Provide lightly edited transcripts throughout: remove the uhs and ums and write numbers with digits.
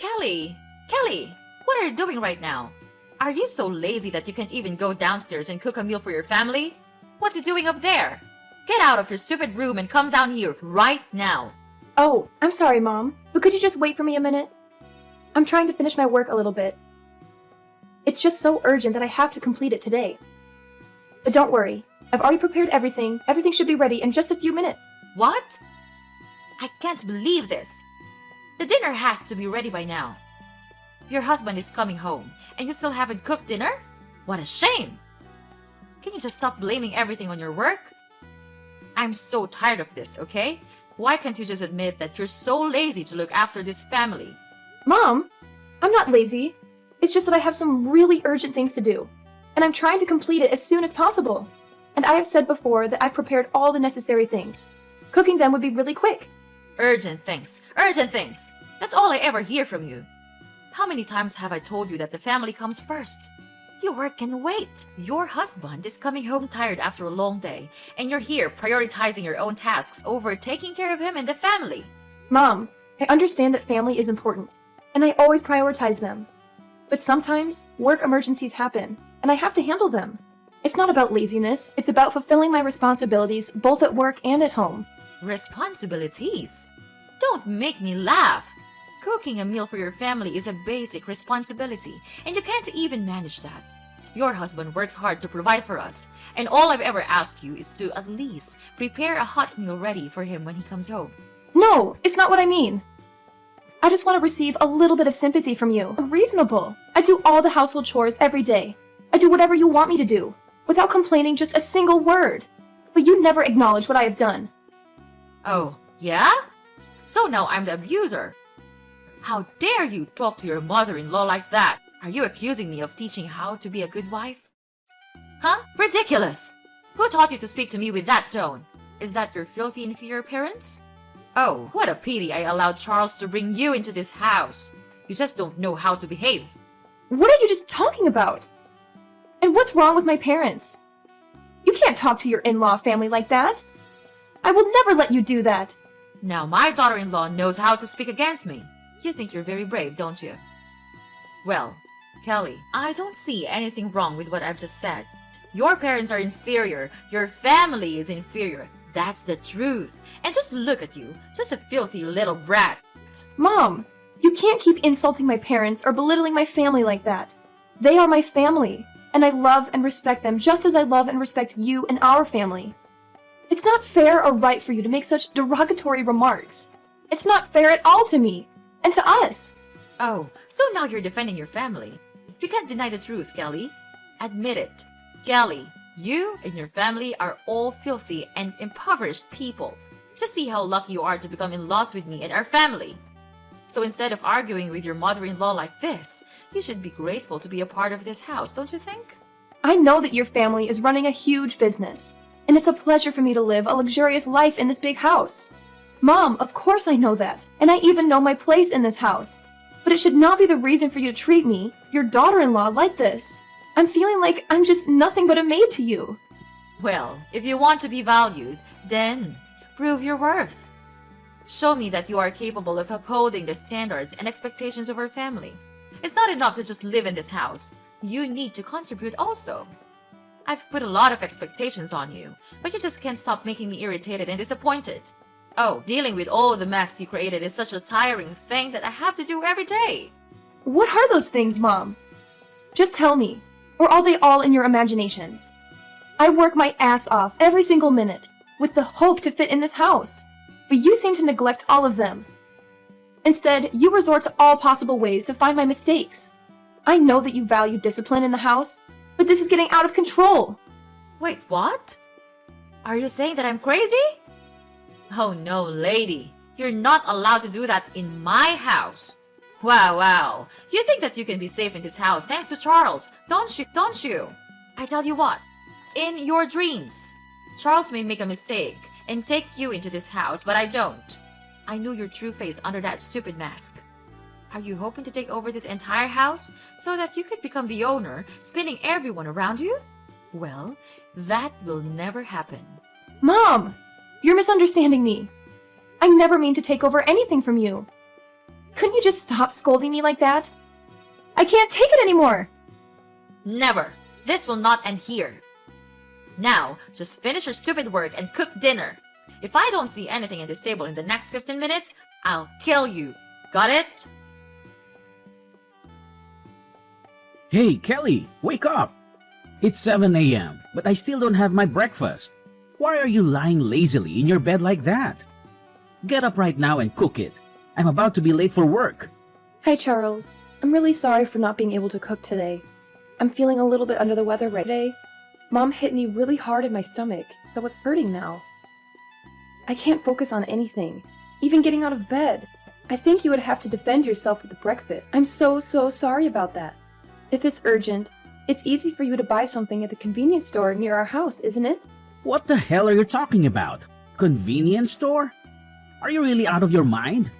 Kelly! Kelly! What are you doing right now? Are you so lazy that you can't even go downstairs and cook a meal for your family? What's you doing up there? Get out of your stupid room and come down here right now. Oh, I'm sorry, Mom, but could you just wait for me a minute? I'm trying to finish my work a little bit. It's just so urgent that I have to complete it today. But don't worry, I've already prepared everything. Everything should be ready in just a few minutes. What? I can't believe this. The dinner has to be ready by now. Your husband is coming home, and you still haven't cooked dinner? What a shame! Can you just stop blaming everything on your work? I'm so tired of this, okay? Why can't you just admit that you're so lazy to look after this family? Mom, I'm not lazy. It's just that I have some really urgent things to do, and I'm trying to complete it as soon as possible. And I have said before that I've prepared all the necessary things. Cooking them would be really quick. Urgent things. Urgent things. That's all I ever hear from you. How many times have I told you that the family comes first? Your work can wait. Your husband is coming home tired after a long day, and you're here prioritizing your own tasks over taking care of him and the family. Mom, I understand that family is important, and I always prioritize them. But sometimes, work emergencies happen, and I have to handle them. It's not about laziness, it's about fulfilling my responsibilities both at work and at home. Responsibilities? Don't make me laugh. Cooking a meal for your family is a basic responsibility, and you can't even manage that. Your husband works hard to provide for us, and all I've ever asked you is to at least prepare a hot meal ready for him when he comes home. No, it's not what I mean. I just want to receive a little bit of sympathy from you. Reasonable. I do all the household chores every day. I do whatever you want me to do, without complaining just a single word. But you never acknowledge what I have done. Oh, yeah? So now I'm the abuser. How dare you talk to your mother-in-law like that? Are you accusing me of teaching how to be a good wife? Huh? Ridiculous! Who taught you to speak to me with that tone? Is that your filthy inferior parents? Oh, what a pity I allowed Charles to bring you into this house. You just don't know how to behave. What are you just talking about? And what's wrong with my parents? You can't talk to your in-law family like that. I will never let you do that. Now my daughter-in-law knows how to speak against me. You think you're very brave, don't you? Well, Kelly, I don't see anything wrong with what I've just said. Your parents are inferior. Your family is inferior. That's the truth. And just look at you, just a filthy little brat. Mom, you can't keep insulting my parents or belittling my family like that. They are my family, and I love and respect them just as I love and respect you and our family. It's not fair or right for you to make such derogatory remarks. It's not fair at all to me, and to us. Oh, so now you're defending your family. You can't deny the truth, Kelly. Admit it. Kelly, you and your family are all filthy and impoverished people. Just see how lucky you are to become in-laws with me and our family. So instead of arguing with your mother-in-law like this, you should be grateful to be a part of this house, don't you think? I know that your family is running a huge business, and it's a pleasure for me to live a luxurious life in this big house. Mom, of course I know that, and I even know my place in this house. But it should not be the reason for you to treat me, your daughter-in-law, like this. I'm feeling like I'm just nothing but a maid to you. Well, if you want to be valued, then prove your worth. Show me that you are capable of upholding the standards and expectations of our family. It's not enough to just live in this house. You need to contribute also. I've put a lot of expectations on you, but you just can't stop making me irritated and disappointed. Oh, dealing with all the mess you created is such a tiring thing that I have to do every day. What are those things, Mom? Just tell me, or are they all in your imaginations? I work my ass off every single minute, with the hope to fit in this house. But you seem to neglect all of them. Instead, you resort to all possible ways to find my mistakes. I know that you value discipline in the house, but this is getting out of control. Wait, what? Are you saying that I'm crazy? Oh no, lady. You're not allowed to do that in my house. Wow. You think that you can be safe in this house thanks to Charles, don't you? I tell you what, in your dreams, Charles may make a mistake and take you into this house, but I don't. I knew your true face under that stupid mask. Are you hoping to take over this entire house so that you could become the owner, spinning everyone around you? Well, that will never happen. Mom, you're misunderstanding me. I never mean to take over anything from you. Couldn't you just stop scolding me like that? I can't take it anymore! Never. This will not end here. Now, just finish your stupid work and cook dinner. If I don't see anything in this table in the next 15 minutes, I'll kill you. Got it? Hey, Kelly, wake up! It's 7 a.m., but I still don't have my breakfast. Why are you lying lazily in your bed like that? Get up right now and cook it. I'm about to be late for work. Hi, Charles. I'm really sorry for not being able to cook today. I'm feeling a little bit under the weather right today. Mom hit me really hard in my stomach, so it's hurting now. I can't focus on anything, even getting out of bed. I think you would have to defend yourself with the breakfast. I'm so sorry about that. If it's urgent, it's easy for you to buy something at the convenience store near our house, isn't it? What the hell are you talking about? Convenience store? Are you really out of your mind?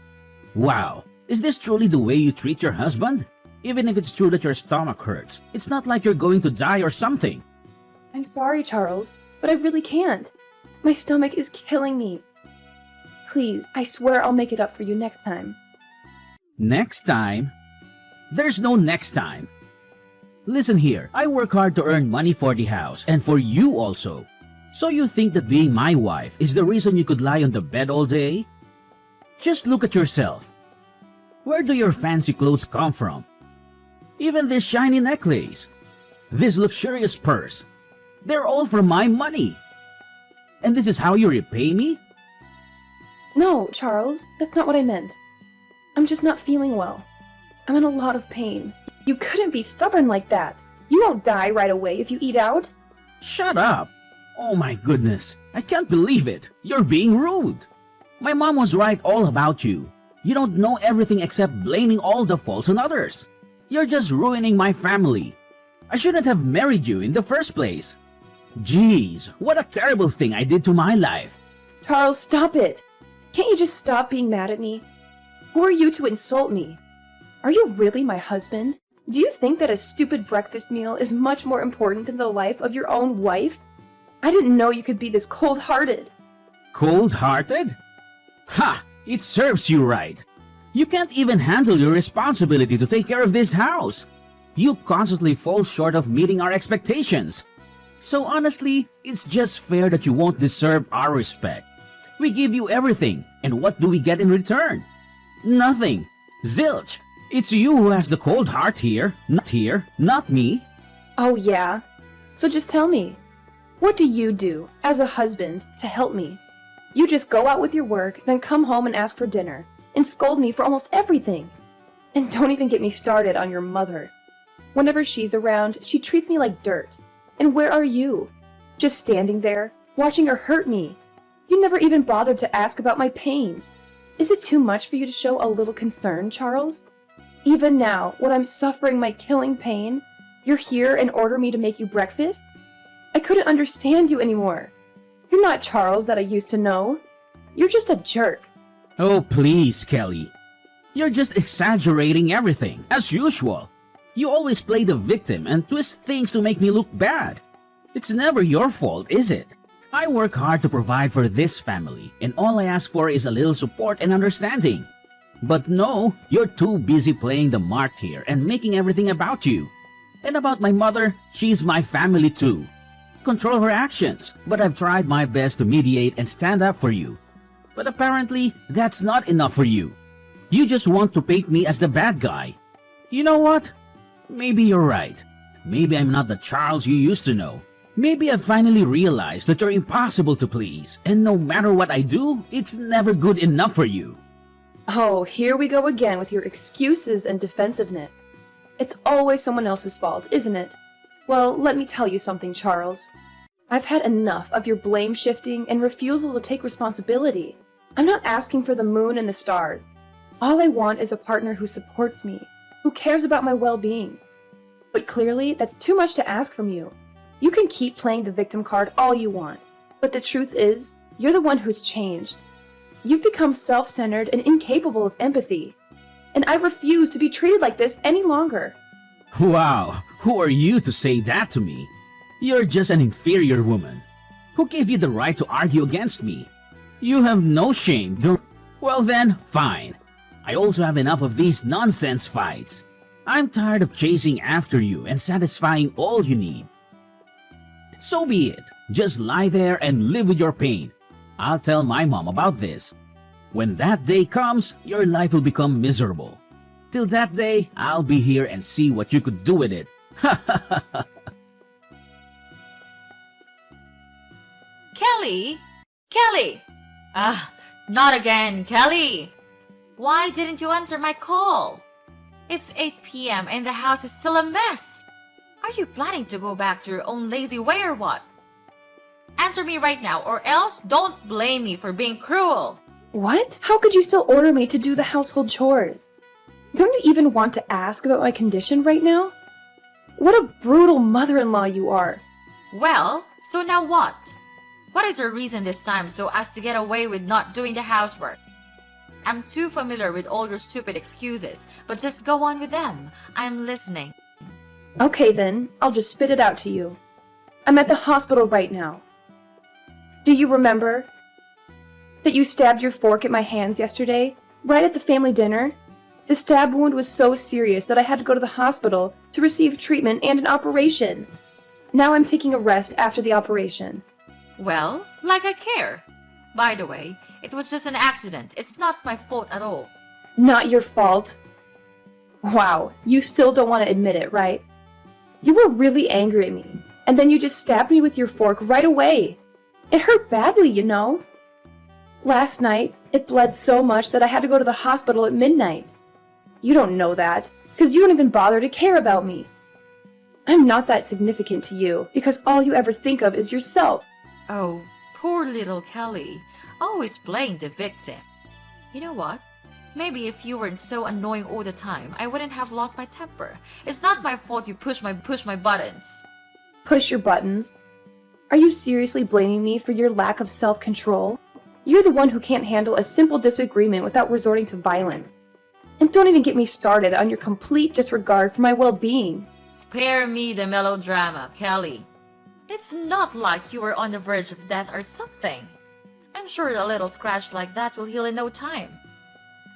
Wow, is this truly the way you treat your husband? Even if it's true that your stomach hurts, it's not like you're going to die or something. I'm sorry, Charles, but I really can't. My stomach is killing me. Please, I swear I'll make it up for you next time. Next time? There's no next time. Listen here, I work hard to earn money for the house and for you also. So you think that being my wife is the reason you could lie on the bed all day? Just look at yourself. Where do your fancy clothes come from? Even this shiny necklace, this luxurious purse, they're all from my money. And this is how you repay me? No, Charles, that's not what I meant. I'm just not feeling well. I'm in a lot of pain. You couldn't be stubborn like that. You won't die right away if you eat out. Shut up! Oh my goodness, I can't believe it. You're being rude. My mom was right all about you. You don't know everything except blaming all the faults on others. You're just ruining my family. I shouldn't have married you in the first place. Jeez, what a terrible thing I did to my life. Charles, stop it. Can't you just stop being mad at me? Who are you to insult me? Are you really my husband? Do you think that a stupid breakfast meal is much more important than the life of your own wife? I didn't know you could be this cold-hearted. Cold-hearted? Ha! It serves you right. You can't even handle your responsibility to take care of this house. You constantly fall short of meeting our expectations. So honestly, it's just fair that you won't deserve our respect. We give you everything, and what do we get in return? Nothing. Zilch. It's you who has the cold heart here, not me. Oh yeah? So just tell me, what do you do as a husband to help me? You just go out with your work, then come home and ask for dinner, and scold me for almost everything. And don't even get me started on your mother. Whenever she's around, she treats me like dirt. And where are you? Just standing there, watching her hurt me. You never even bothered to ask about my pain. Is it too much for you to show a little concern, Charles? Even now, when I'm suffering my killing pain, you're here and order me to make you breakfast? I couldn't understand you anymore. You're not Charles that I used to know. You're just a jerk. Oh please, Kelly. You're just exaggerating everything, as usual. You always play the victim and twist things to make me look bad. It's never your fault, is it? I work hard to provide for this family, and all I ask for is a little support and understanding. But no, you're too busy playing the mark here and making everything about you. And about my mother, she's my family too. Control her actions, but I've tried my best to mediate and stand up for you. But apparently, that's not enough for you. You just want to paint me as the bad guy. You know what? Maybe you're right. Maybe I'm not the Charles you used to know. Maybe I've finally realized that you're impossible to please, and no matter what I do, it's never good enough for you. Oh, here we go again with your excuses and defensiveness. It's always someone else's fault, isn't it? Well, let me tell you something, Charles. I've had enough of your blame shifting and refusal to take responsibility. I'm not asking for the moon and the stars. All I want is a partner who supports me, who cares about my well-being. But clearly, that's too much to ask from you. You can keep playing the victim card all you want, but the truth is, you're the one who's changed. You've become self-centered and incapable of empathy. And I refuse to be treated like this any longer. Wow, who are you to say that to me? You're just an inferior woman. Who gave you the right to argue against me? You have no shame, Well then, fine. I also have enough of these nonsense fights. I'm tired of chasing after you and satisfying all you need. So be it. Just lie there and live with your pain. I'll tell my mom about this. When that day comes, your life will become miserable. Till that day, I'll be here and see what you could do with it. Kelly? Kelly! Not again, Kelly! Why didn't you answer my call? It's 8 p.m. and the house is still a mess. Are you planning to go back to your own lazy way or what? Answer me right now, or else don't blame me for being cruel. What? How could you still order me to do the household chores? Don't you even want to ask about my condition right now? What a brutal mother-in-law you are. Well, so now what? What is your reason this time so as to get away with not doing the housework? I'm too familiar with all your stupid excuses, but just go on with them. I'm listening. Okay then, I'll just spit it out to you. I'm at the hospital right now. Do you remember that you stabbed your fork at my hands yesterday, right at the family dinner? The stab wound was so serious that I had to go to the hospital to receive treatment and an operation. Now I'm taking a rest after the operation. Well, like I care. By the way, it was just an accident. It's not my fault at all. Not your fault. Wow, you still don't want to admit it, right? You were really angry at me, and then you just stabbed me with your fork right away. It hurt badly, you know. Last night, it bled so much that I had to go to the hospital at midnight. You don't know that, because you don't even bother to care about me. I'm not that significant to you, because all you ever think of is yourself. Oh, poor little Kelly. Always playing the victim. You know what? Maybe if you weren't so annoying all the time, I wouldn't have lost my temper. It's not my fault you push my buttons. Push your buttons? Are you seriously blaming me for your lack of self-control? You're the one who can't handle a simple disagreement without resorting to violence. And don't even get me started on your complete disregard for my well-being. Spare me the melodrama, Kelly. It's not like you were on the verge of death or something. I'm sure a little scratch like that will heal in no time.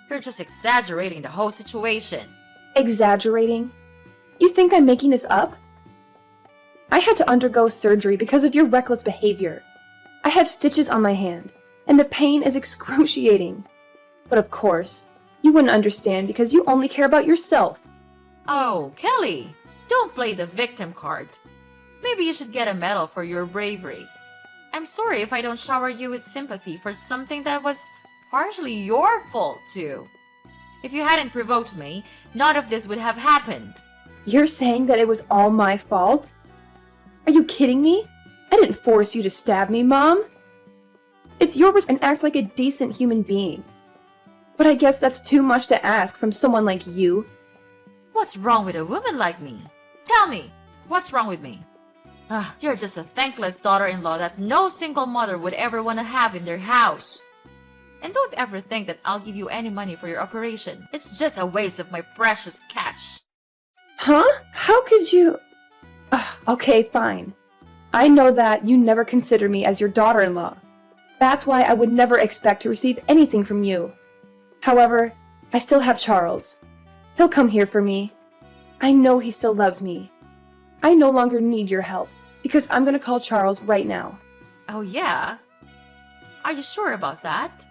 You're just exaggerating the whole situation. Exaggerating? You think I'm making this up? I had to undergo surgery because of your reckless behavior. I have stitches on my hand, and the pain is excruciating. But of course, you wouldn't understand because you only care about yourself. Oh, Kelly, don't play the victim card. Maybe you should get a medal for your bravery. I'm sorry if I don't shower you with sympathy for something that was partially your fault too. If you hadn't provoked me, none of this would have happened. You're saying that it was all my fault? Are you kidding me? I didn't force you to stab me, Mom. It's your risk and act like a decent human being. But I guess that's too much to ask from someone like you. What's wrong with a woman like me? Tell me, what's wrong with me? You're just a thankless daughter-in-law that no single mother would ever want to have in their house. And don't ever think that I'll give you any money for your operation. It's just a waste of my precious cash. Huh? How could you... Okay, fine. I know that you never consider me as your daughter-in-law. That's why I would never expect to receive anything from you. However, I still have Charles. He'll come here for me. I know he still loves me. I no longer need your help, because I'm gonna call Charles right now. Oh yeah? Are you sure about that?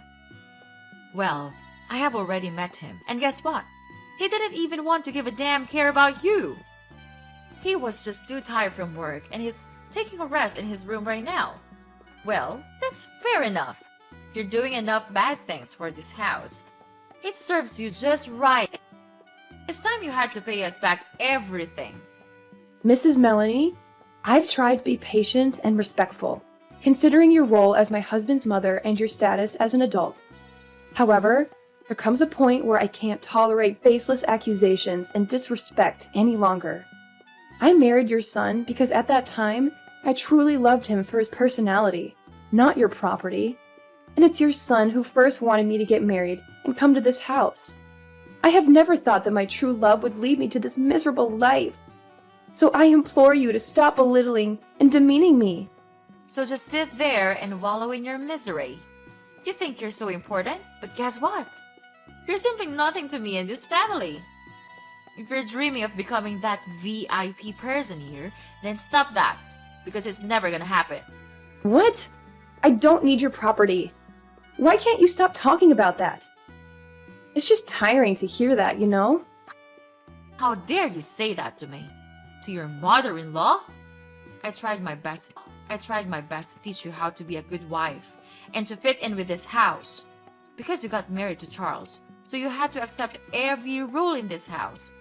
Well, I have already met him, and guess what? He didn't even want to give a damn care about you. He was just too tired from work, and he's taking a rest in his room right now. Well, that's fair enough. You're doing enough bad things for this house. It serves you just right. It's time you had to pay us back everything. Mrs. Melanie, I've tried to be patient and respectful, considering your role as my husband's mother and your status as an adult. However, there comes a point where I can't tolerate baseless accusations and disrespect any longer. I married your son because at that time, I truly loved him for his personality, not your property. And it's your son who first wanted me to get married and come to this house. I have never thought that my true love would lead me to this miserable life. So I implore you to stop belittling and demeaning me. So just sit there and wallow in your misery. You think you're so important, but guess what? You're simply nothing to me and this family. If you're dreaming of becoming that VIP person here, then stop that, because it's never gonna happen. What? I don't need your property. Why can't you stop talking about that? It's just tiring to hear that, you know? How dare you say that to me? To your mother-in-law? I tried my best to teach you how to be a good wife and to fit in with this house. Because you got married to Charles, so you had to accept every rule in this house.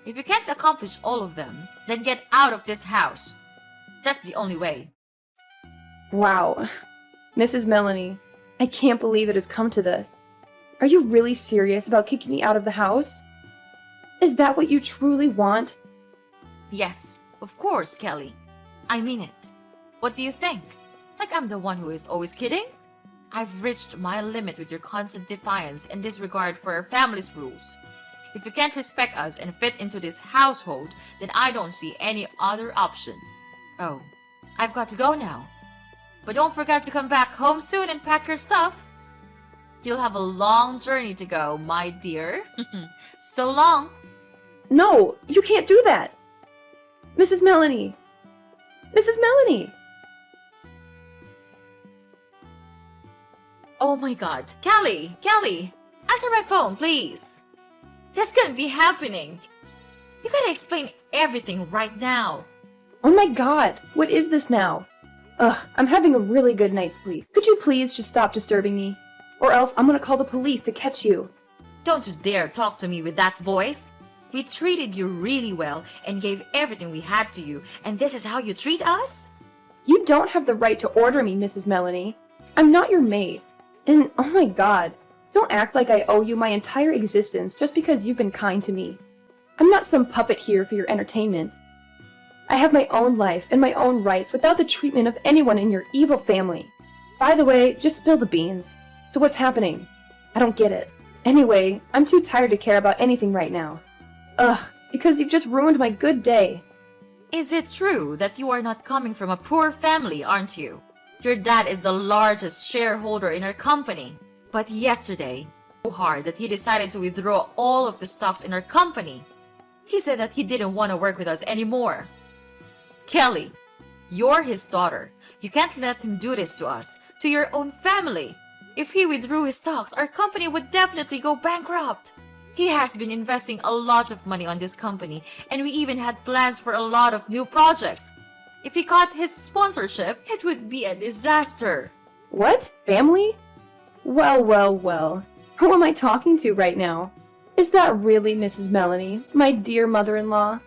If you can't accomplish all of them, then get out of this house. That's the only way. Wow. Mrs. Melanie, I can't believe it has come to this. Are you really serious about kicking me out of the house? Is that what you truly want? Yes, of course, Kelly. I mean it. What do you think? Like I'm the one who is always kidding? I've reached my limit with your constant defiance and disregard for our family's rules. If you can't respect us and fit into this household, then I don't see any other option. Oh, I've got to go now. But don't forget to come back home soon and pack your stuff. You'll have a long journey to go, my dear. So long. No, you can't do that. Mrs. Melanie. Mrs. Melanie. Oh my god. Kelly! Kelly! Answer my phone, please. This can't be happening. You gotta explain everything right now. Oh my god, what is this now? Ugh, I'm having a really good night's sleep. Could you please just stop disturbing me? Or else I'm gonna call the police to catch you. Don't you dare talk to me with that voice. We treated you really well and gave everything we had to you, and this is how you treat us? You don't have the right to order me, Mrs. Melanie. I'm not your maid. And oh my god, don't act like I owe you my entire existence just because you've been kind to me. I'm not some puppet here for your entertainment. I have my own life and my own rights without the treatment of anyone in your evil family. By the way, just spill the beans. So what's happening? I don't get it. Anyway, I'm too tired to care about anything right now. Ugh, because you've just ruined my good day. Is it true that you are not coming from a poor family, aren't you? Your dad is the largest shareholder in our company. But yesterday, so hard that he decided to withdraw all of the stocks in our company. He said that he didn't want to work with us anymore. Kelly, you're his daughter. You can't let him do this to us, to your own family. If he withdrew his stocks, our company would definitely go bankrupt. He has been investing a lot of money on this company, and we even had plans for a lot of new projects. If he got his sponsorship, it would be a disaster. What? Family? Well, well, well. Who am I talking to right now? Is that really Mrs. Melanie, my dear mother-in-law?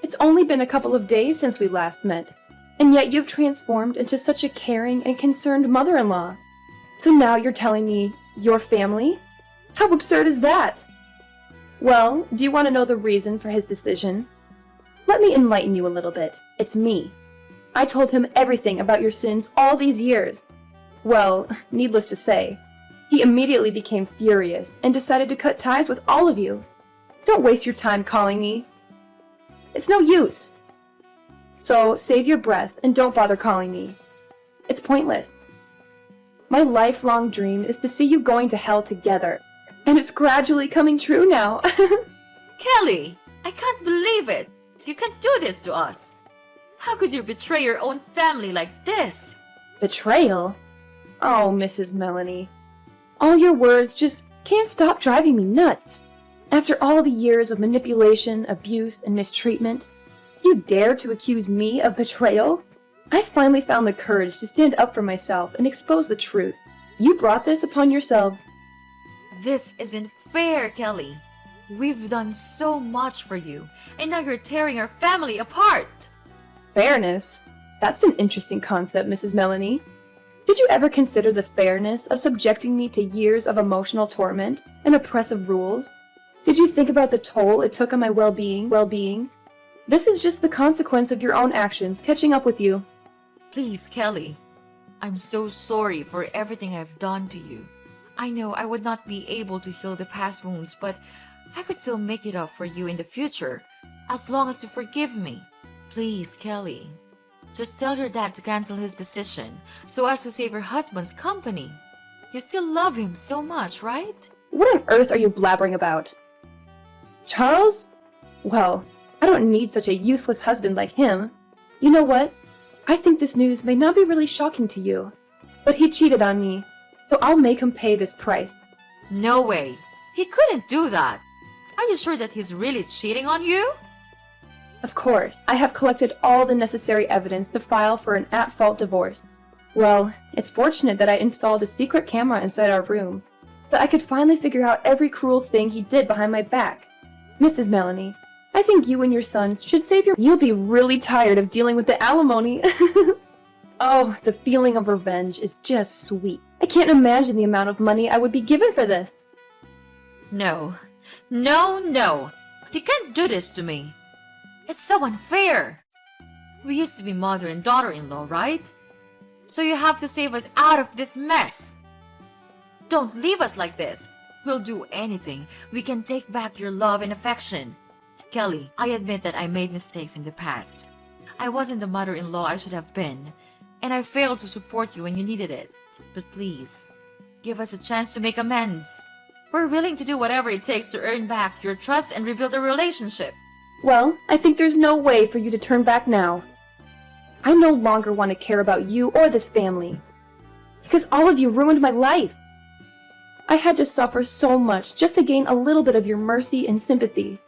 It's only been a couple of days since we last met, and yet you've transformed into such a caring and concerned mother-in-law. So now you're telling me your family? How absurd is that? Well, do you want to know the reason for his decision? Let me enlighten you a little bit. It's me. I told him everything about your sins all these years. Well, needless to say, he immediately became furious and decided to cut ties with all of you. Don't waste your time calling me. It's no use. So save your breath and don't bother calling me. It's pointless. My lifelong dream is to see you going to hell together, and it's gradually coming true now. Kelly, I can't believe it. You can't do this to us. How could you betray your own family like this? Betrayal? Oh, Mrs. Melanie. All your words just can't stop driving me nuts. After all the years of manipulation, abuse, and mistreatment, you dare to accuse me of betrayal? I finally found the courage to stand up for myself and expose the truth. You brought this upon yourselves. This isn't fair, Kelly. We've done so much for you, and now you're tearing our family apart. Fairness? That's an interesting concept, Mrs. Melanie. Did you ever consider the fairness of subjecting me to years of emotional torment and oppressive rules? Did you think about the toll it took on my well-being? This is just the consequence of your own actions catching up with you. Please, Kelly. I'm so sorry for everything I've done to you. I know I would not be able to heal the past wounds, but I could still make it up for you in the future, as long as you forgive me. Please, Kelly. Just tell your dad to cancel his decision so as to save your husband's company. You still love him so much, right? What on earth are you blabbering about? Charles? Well, I don't need such a useless husband like him. You know what? I think this news may not be really shocking to you, but he cheated on me, so I'll make him pay this price. No way. He couldn't do that. Are you sure that he's really cheating on you? Of course, I have collected all the necessary evidence to file for an at-fault divorce. Well, it's fortunate that I installed a secret camera inside our room, so I could finally figure out every cruel thing he did behind my back. Mrs. Melanie, I think you and your son should save your— You'll be really tired of dealing with the alimony. Oh, the feeling of revenge is just sweet. I can't imagine the amount of money I would be given for this. No. No, no. You can't do this to me. It's so unfair. We used to be mother and daughter-in-law, right? So you have to save us out of this mess. Don't leave us like this. We'll do anything. We can take back your love and affection. Kelly, I admit that I made mistakes in the past. I wasn't the mother-in-law I should have been, and I failed to support you when you needed it. But please, give us a chance to make amends. We're willing to do whatever it takes to earn back your trust and rebuild a relationship. Well, I think there's no way for you to turn back now. I no longer want to care about you or this family, because all of you ruined my life. I had to suffer so much just to gain a little bit of your mercy and sympathy.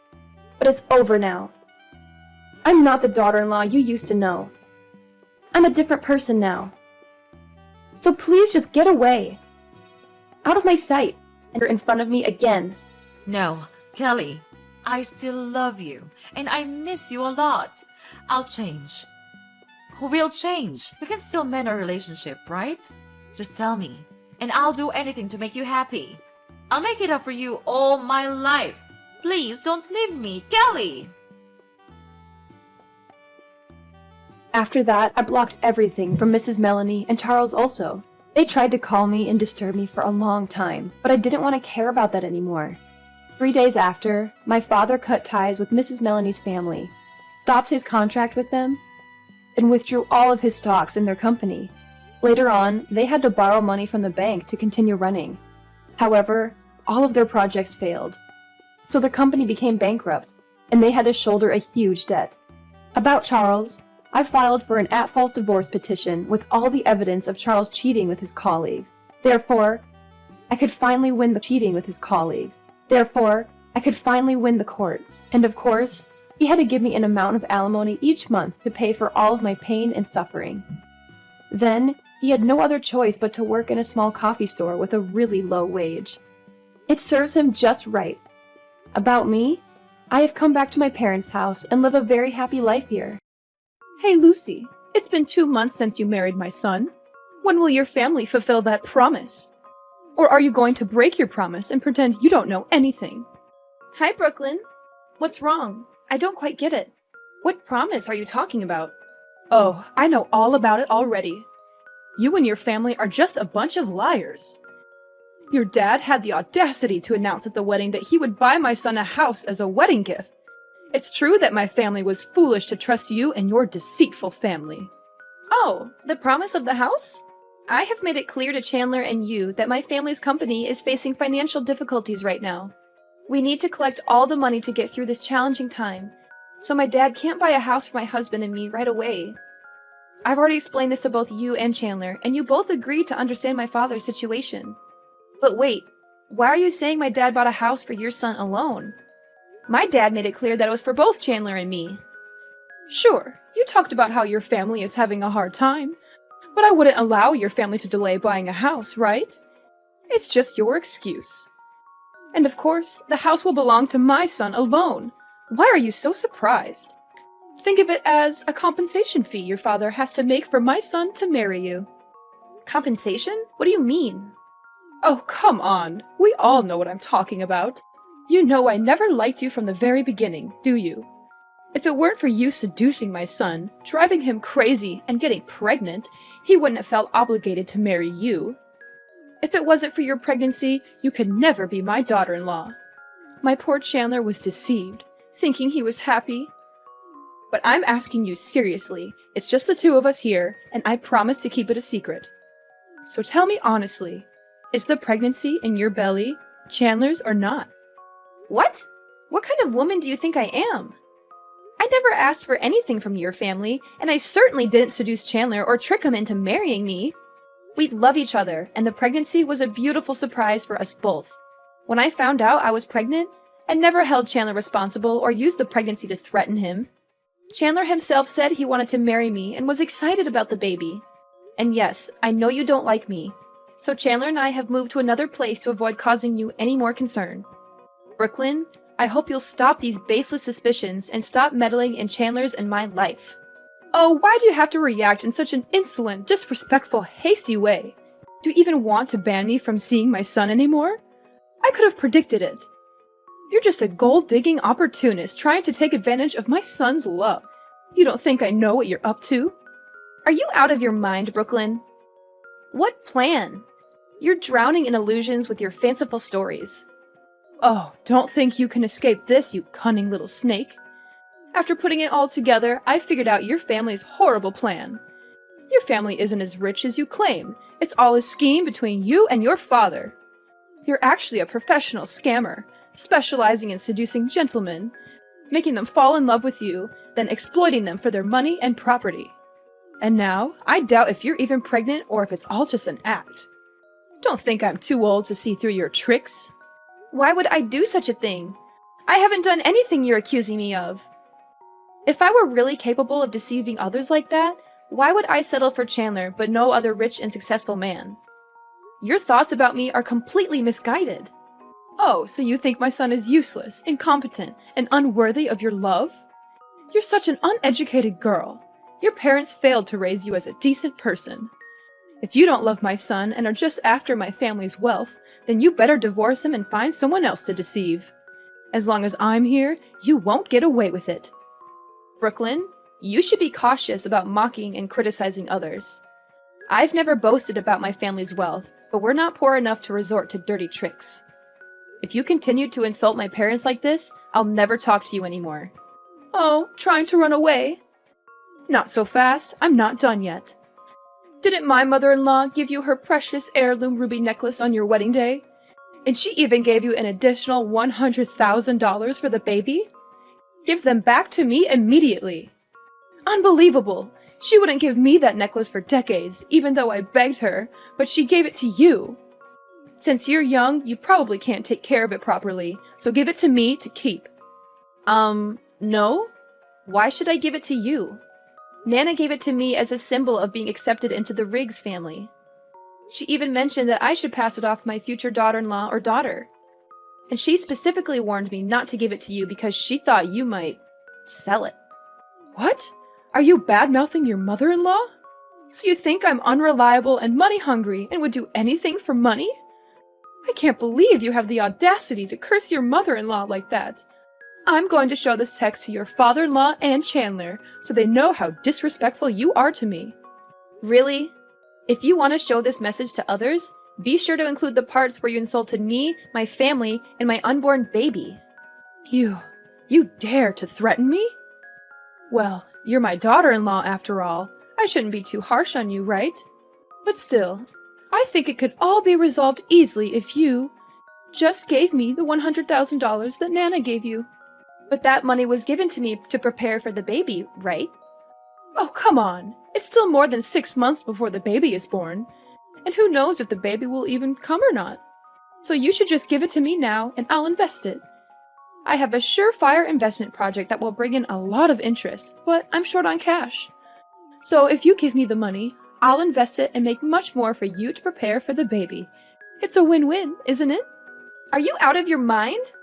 But it's over now. I'm not the daughter-in-law you used to know. I'm a different person now. So please just get away. Out of my sight, and you're in front of me again. No, Kelly, I still love you, and I miss you a lot. I'll change. We'll change. We can still mend our relationship, right? Just tell me, and I'll do anything to make you happy. I'll make it up for you all my life. Please don't leave me, Kelly! After that, I blocked everything from Mrs. Melanie and Charles also. They tried to call me and disturb me for a long time, but I didn't want to care about that anymore. 3 days after, my father cut ties with Mrs. Melanie's family, stopped his contract with them, and withdrew all of his stocks in their company. Later on, they had to borrow money from the bank to continue running. However, all of their projects failed, so the company became bankrupt, and they had to shoulder a huge debt. About Charles, I filed for an at-fault divorce petition with all the evidence of Charles cheating with his colleagues. Therefore, I could finally win the cheating with his colleagues. Therefore, I could finally win the court. And of course, he had to give me an amount of alimony each month to pay for all of my pain and suffering. Then, he had no other choice but to work in a small coffee store with a really low wage. It serves him just right. About me, I have come back to my parents' house and live a very happy life here. Hey, Lucy, it's been 2 months since you married my son. When will your family fulfill that promise? Or are you going to break your promise and pretend you don't know anything? Hi, Brooklyn. What's wrong? I don't quite get it. What promise are you talking about? Oh, I know all about it already. You and your family are just a bunch of liars. Your dad had the audacity to announce at the wedding that he would buy my son a house as a wedding gift. It's true that my family was foolish to trust you and your deceitful family. Oh, the promise of the house? I have made it clear to Chandler and you that my family's company is facing financial difficulties right now. We need to collect all the money to get through this challenging time, so my dad can't buy a house for my husband and me right away. I've already explained this to both you and Chandler, and you both agreed to understand my father's situation. But wait, why are you saying my dad bought a house for your son alone? My dad made it clear that it was for both Chandler and me. Sure, you talked about how your family is having a hard time, but I wouldn't allow your family to delay buying a house, right? It's just your excuse. And of course, the house will belong to my son alone. Why are you so surprised? Think of it as a compensation fee your father has to make for my son to marry you. Compensation? What do you mean? Oh, come on. We all know what I'm talking about. You know I never liked you from the very beginning, do you? If it weren't for you seducing my son, driving him crazy, and getting pregnant, he wouldn't have felt obligated to marry you. If it wasn't for your pregnancy, you could never be my daughter-in-law. My poor Chandler was deceived, thinking he was happy. But I'm asking you seriously. It's just the two of us here, and I promise to keep it a secret. So tell me honestly, is the pregnancy in your belly Chandler's or not. What? What kind of woman do you think I am? I never asked for anything from your family, and I certainly didn't seduce Chandler or trick him into marrying me. We love each other, and the pregnancy was a beautiful surprise for us both. When I found out I was pregnant, I never held Chandler responsible or used the pregnancy to threaten him. Chandler himself said he wanted to marry me and was excited about the baby. And yes, I know you don't like me, so Chandler and I have moved to another place to avoid causing you any more concern. Brooklyn, I hope you'll stop these baseless suspicions and stop meddling in Chandler's and my life. Oh, why do you have to react in such an insolent, disrespectful, hasty way? Do you even want to ban me from seeing my son anymore? I could have predicted it. You're just a gold-digging opportunist trying to take advantage of my son's love. You don't think I know what you're up to? Are you out of your mind, Brooklyn? What plan? You're drowning in illusions with your fanciful stories. Oh, don't think you can escape this, you cunning little snake. After putting it all together, I figured out your family's horrible plan. Your family isn't as rich as you claim. It's all a scheme between you and your father. You're actually a professional scammer, specializing in seducing gentlemen, making them fall in love with you, then exploiting them for their money and property. And now, I doubt if you're even pregnant or if it's all just an act. Don't think I'm too old to see through your tricks. Why would I do such a thing? I haven't done anything you're accusing me of. If I were really capable of deceiving others like that, why would I settle for Chandler but no other rich and successful man? Your thoughts about me are completely misguided. Oh, so you think my son is useless, incompetent, and unworthy of your love? You're such an uneducated girl. Your parents failed to raise you as a decent person. If you don't love my son and are just after my family's wealth, then you better divorce him and find someone else to deceive. As long as I'm here, you won't get away with it. Brooklyn, you should be cautious about mocking and criticizing others. I've never boasted about my family's wealth, but we're not poor enough to resort to dirty tricks. If you continue to insult my parents like this, I'll never talk to you anymore. Oh, trying to run away? Not so fast, I'm not done yet. Didn't my mother-in-law give you her precious heirloom ruby necklace on your wedding day? And she even gave you an additional $100,000 for the baby? Give them back to me immediately. Unbelievable! She wouldn't give me that necklace for decades, even though I begged her, but she gave it to you. Since you're young, you probably can't take care of it properly, so give it to me to keep. No? Why should I give it to you? Nana gave it to me as a symbol of being accepted into the Riggs family. She even mentioned that I should pass it off to my future daughter-in-law or daughter. And she specifically warned me not to give it to you because she thought you might sell it. What? Are you bad-mouthing your mother-in-law? So you think I'm unreliable and money-hungry and would do anything for money? I can't believe you have the audacity to curse your mother-in-law like that. I'm going to show this text to your father-in-law and Chandler so they know how disrespectful you are to me. Really? If you want to show this message to others, be sure to include the parts where you insulted me, my family, and my unborn baby. You dare to threaten me? Well, you're my daughter-in-law after all. I shouldn't be too harsh on you, right? But still, I think it could all be resolved easily if you just gave me the $100,000 that Nana gave you. But that money was given to me to prepare for the baby, right? Oh, come on. It's still more than 6 months before the baby is born. And who knows if the baby will even come or not. So you should just give it to me now and I'll invest it. I have a surefire investment project that will bring in a lot of interest, but I'm short on cash. So if you give me the money, I'll invest it and make much more for you to prepare for the baby. It's a win-win, isn't it? Are you out of your mind?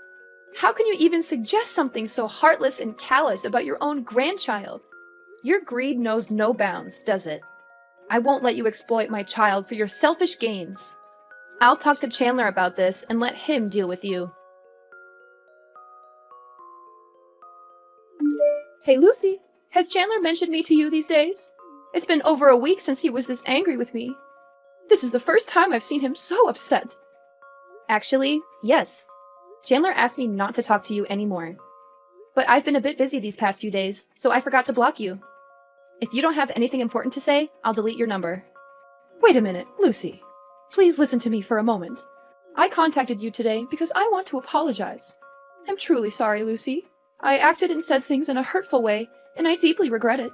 How can you even suggest something so heartless and callous about your own grandchild? Your greed knows no bounds, does it? I won't let you exploit my child for your selfish gains. I'll talk to Chandler about this and let him deal with you. Hey Lucy, has Chandler mentioned me to you these days? It's been over a week since he was this angry with me. This is the first time I've seen him so upset. Actually, yes. Chandler asked me not to talk to you anymore. But I've been a bit busy these past few days, so I forgot to block you. If you don't have anything important to say, I'll delete your number. Wait a minute, Lucy. Please listen to me for a moment. I contacted you today because I want to apologize. I'm truly sorry, Lucy. I acted and said things in a hurtful way, and I deeply regret it.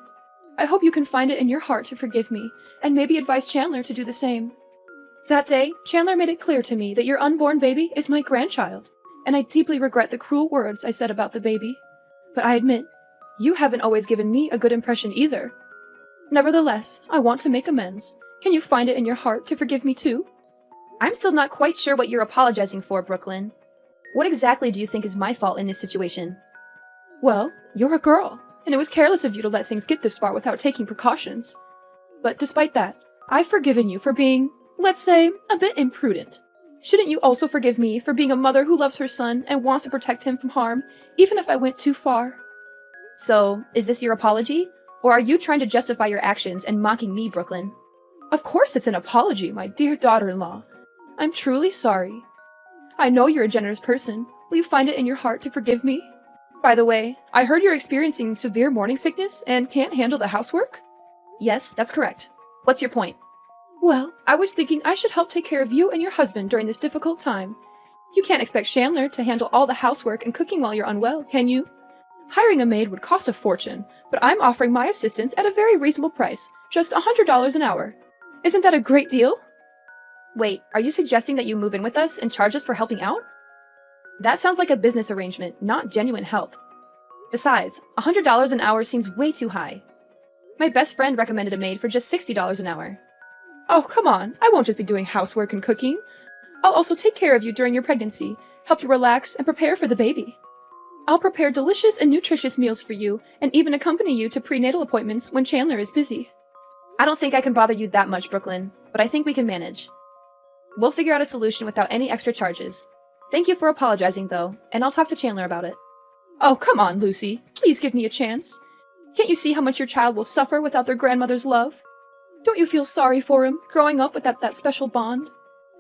I hope you can find it in your heart to forgive me, and maybe advise Chandler to do the same. That day, Chandler made it clear to me that your unborn baby is my grandchild, and I deeply regret the cruel words I said about the baby. But I admit, you haven't always given me a good impression either. Nevertheless, I want to make amends. Can you find it in your heart to forgive me too? I'm still not quite sure what you're apologizing for, Brooklyn. What exactly do you think is my fault in this situation? Well, you're a girl, and it was careless of you to let things get this far without taking precautions. But despite that, I've forgiven you for being, let's say, a bit imprudent. Shouldn't you also forgive me for being a mother who loves her son and wants to protect him from harm, even if I went too far? So, is this your apology? Or are you trying to justify your actions and mocking me, Brooklyn? Of course it's an apology, my dear daughter-in-law. I'm truly sorry. I know you're a generous person. Will you find it in your heart to forgive me? By the way, I heard you're experiencing severe morning sickness and can't handle the housework? Yes, that's correct. What's your point? Well, I was thinking I should help take care of you and your husband during this difficult time. You can't expect Chandler to handle all the housework and cooking while you're unwell, can you? Hiring a maid would cost a fortune, but I'm offering my assistance at a very reasonable price, just $100 an hour. Isn't that a great deal? Wait, are you suggesting that you move in with us and charge us for helping out? That sounds like a business arrangement, not genuine help. Besides, $100 an hour seems way too high. My best friend recommended a maid for just $60 an hour. Oh, come on, I won't just be doing housework and cooking. I'll also take care of you during your pregnancy, help you relax, and prepare for the baby. I'll prepare delicious and nutritious meals for you, and even accompany you to prenatal appointments when Chandler is busy. I don't think I can bother you that much, Brooklyn, but I think we can manage. We'll figure out a solution without any extra charges. Thank you for apologizing, though, and I'll talk to Chandler about it. Oh, come on, Lucy. Please give me a chance. Can't you see how much your child will suffer without their grandmother's love? Don't you feel sorry for him, growing up without that special bond?